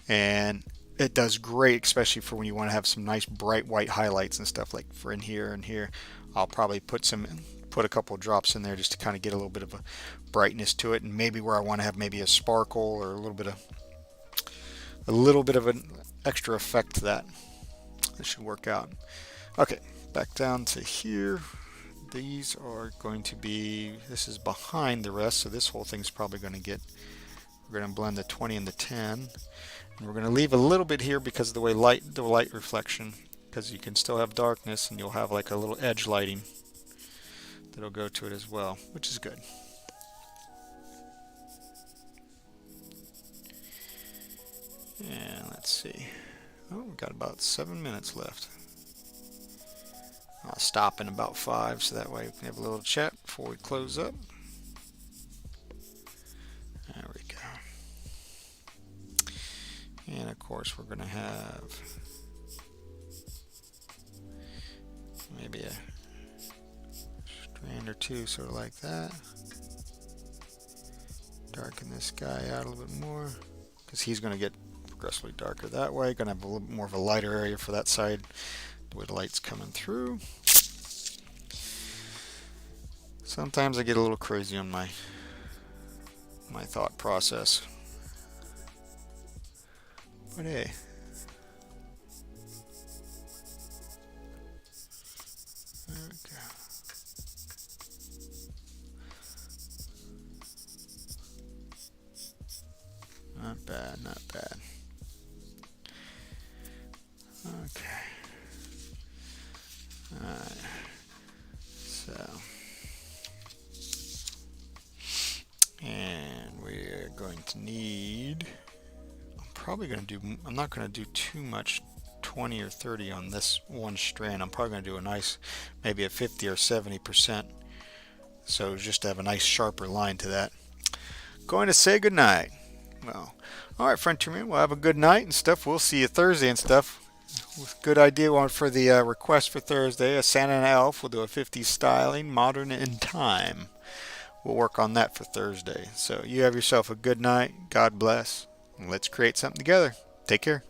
Speaker 1: and it does great, especially for when you want to have some nice bright white highlights and stuff, like for in here and here. I'll probably put a couple of drops in there just to kind of get a little bit of a brightness to it, and maybe where I want to have maybe a sparkle or a little bit of an extra effect to that. This should work out. Okay, back down to here. These are going to be, this is behind the rest, so this whole thing's probably going to get, we're going to blend the 20 and the 10, and we're going to leave a little bit here because of the way the light reflection, because you can still have darkness and you'll have like a little edge lighting that'll go to it as well, which is good. And let's see, oh, we've got about 7 minutes left. I'll stop in about 5, so that way we can have a little chat before we close up. There we go. And of course we're going to have maybe a strand or two sort of like that. Darken this guy out a little bit more, because he's going to get progressively darker that way. Going to have a little bit more of a lighter area for that side, the way the light's coming through. Sometimes I get a little crazy on my thought process, but hey, there we go. Not bad, not bad. Okay. Alright. So, and we're going to need, I'm not going to do too much 20 or 30 on this one strand. I'm probably going to do a nice, maybe a 50 or 70%. So just to have a nice sharper line to that. Going to say goodnight. Well, alright, Frontierman, we'll have a good night and stuff. We'll see you Thursday and stuff. Good idea for the request for Thursday. A Santa and an elf. We'll do a 50s styling, modern in time. We'll work on that for Thursday. So you have yourself a good night. God bless. And let's create something together. Take care.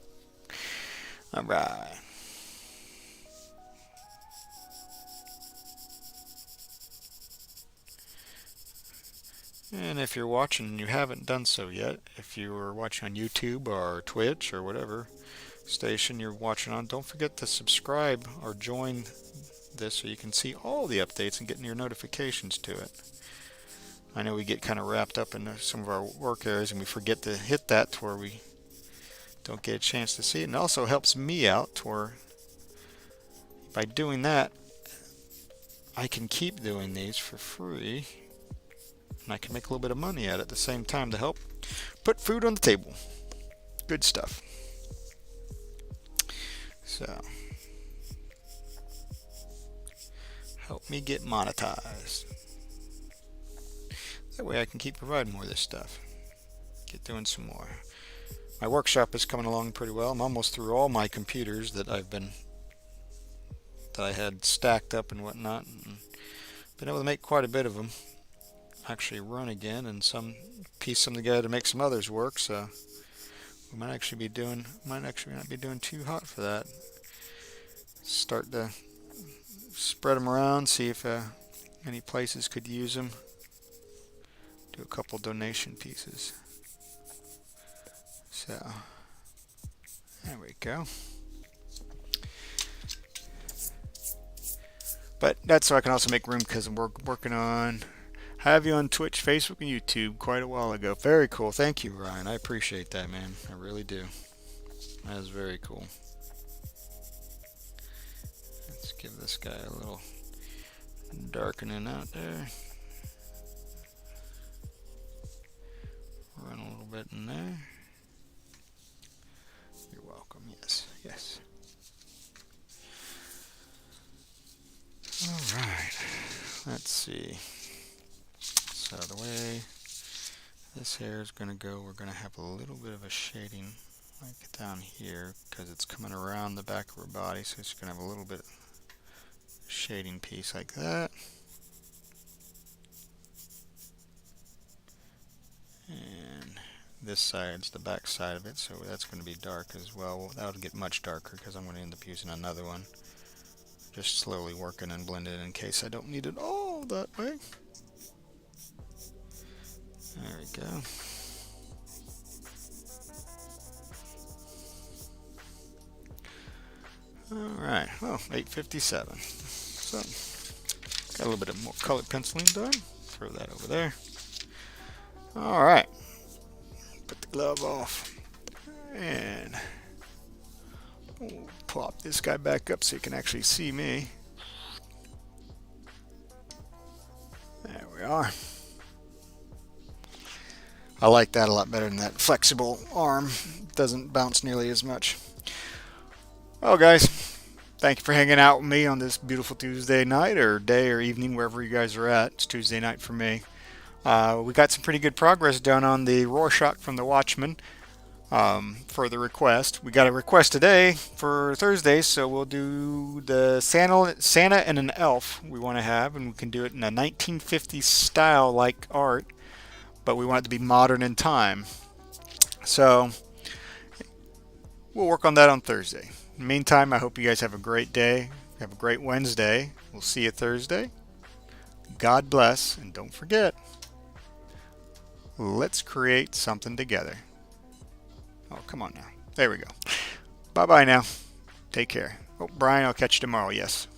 Speaker 1: All right. And if you're watching and you haven't done so yet, if you are watching on YouTube or Twitch or whatever station you're watching on, don't forget to subscribe or join this so you can see all the updates and get your notifications to it. I know we get kind of wrapped up in some of our work areas and we forget to hit that to where we don't get a chance to see it. And it also helps me out to where by doing that I can keep doing these for free and I can make a little bit of money at it at the same time to help put food on the table. Good stuff. So, help me get monetized. That way I can keep providing more of this stuff. Get doing some more. My workshop is coming along pretty well. I'm almost through all my computers that I had stacked up and whatnot, and been able to make quite a bit of them actually run again, and piece them together to make some others work. So we might actually not be doing too hot for that. Start to spread them around, see if any places could use them. Do a couple donation pieces. So there we go. But that's so I can also make room, because I'm working on have you on Twitch, Facebook, and YouTube quite a while ago. Very cool. Thank you, Ryan. I appreciate that, man. I really do. That is very cool. Let's give this guy a little darkening out there. Run a little bit in there. You're welcome. Yes, yes. Alright, let's see. So the way this hair is going to go, we're going to have a little bit of a shading like down here because it's coming around the back of her body, so it's going to have a little bit of shading piece like that. And this side's the back side of it, so that's going to be dark as well. That'll get much darker because I'm going to end up using another one. Just slowly working and blend it in case I don't need it all that way. There we go. Alright, well, 8:57. So, got a little bit of more colored penciling done. Throw that over there. Alright, put the glove off. And we'll pop this guy back up so you can actually see me. There we are. I like that a lot better than that flexible arm. Doesn't bounce nearly as much. Well, guys, thank you for hanging out with me on this beautiful Tuesday night, or day, or evening, wherever you guys are at. It's Tuesday night for me. We got some pretty good progress done on the Rorchach from the Watchman for the request. We got a request today for Thursday, so we'll do the Santa and an elf we want to have, and we can do it in a 1950s style like art, but we want it to be modern in time. So we'll work on that on Thursday. In the meantime, I hope you guys have a great day. Have a great Wednesday. We'll see you Thursday. God bless, and don't forget, let's create something together. Oh, come on now. There we go. Bye-bye now. Take care. Oh, Brian, I'll catch you tomorrow. Yes.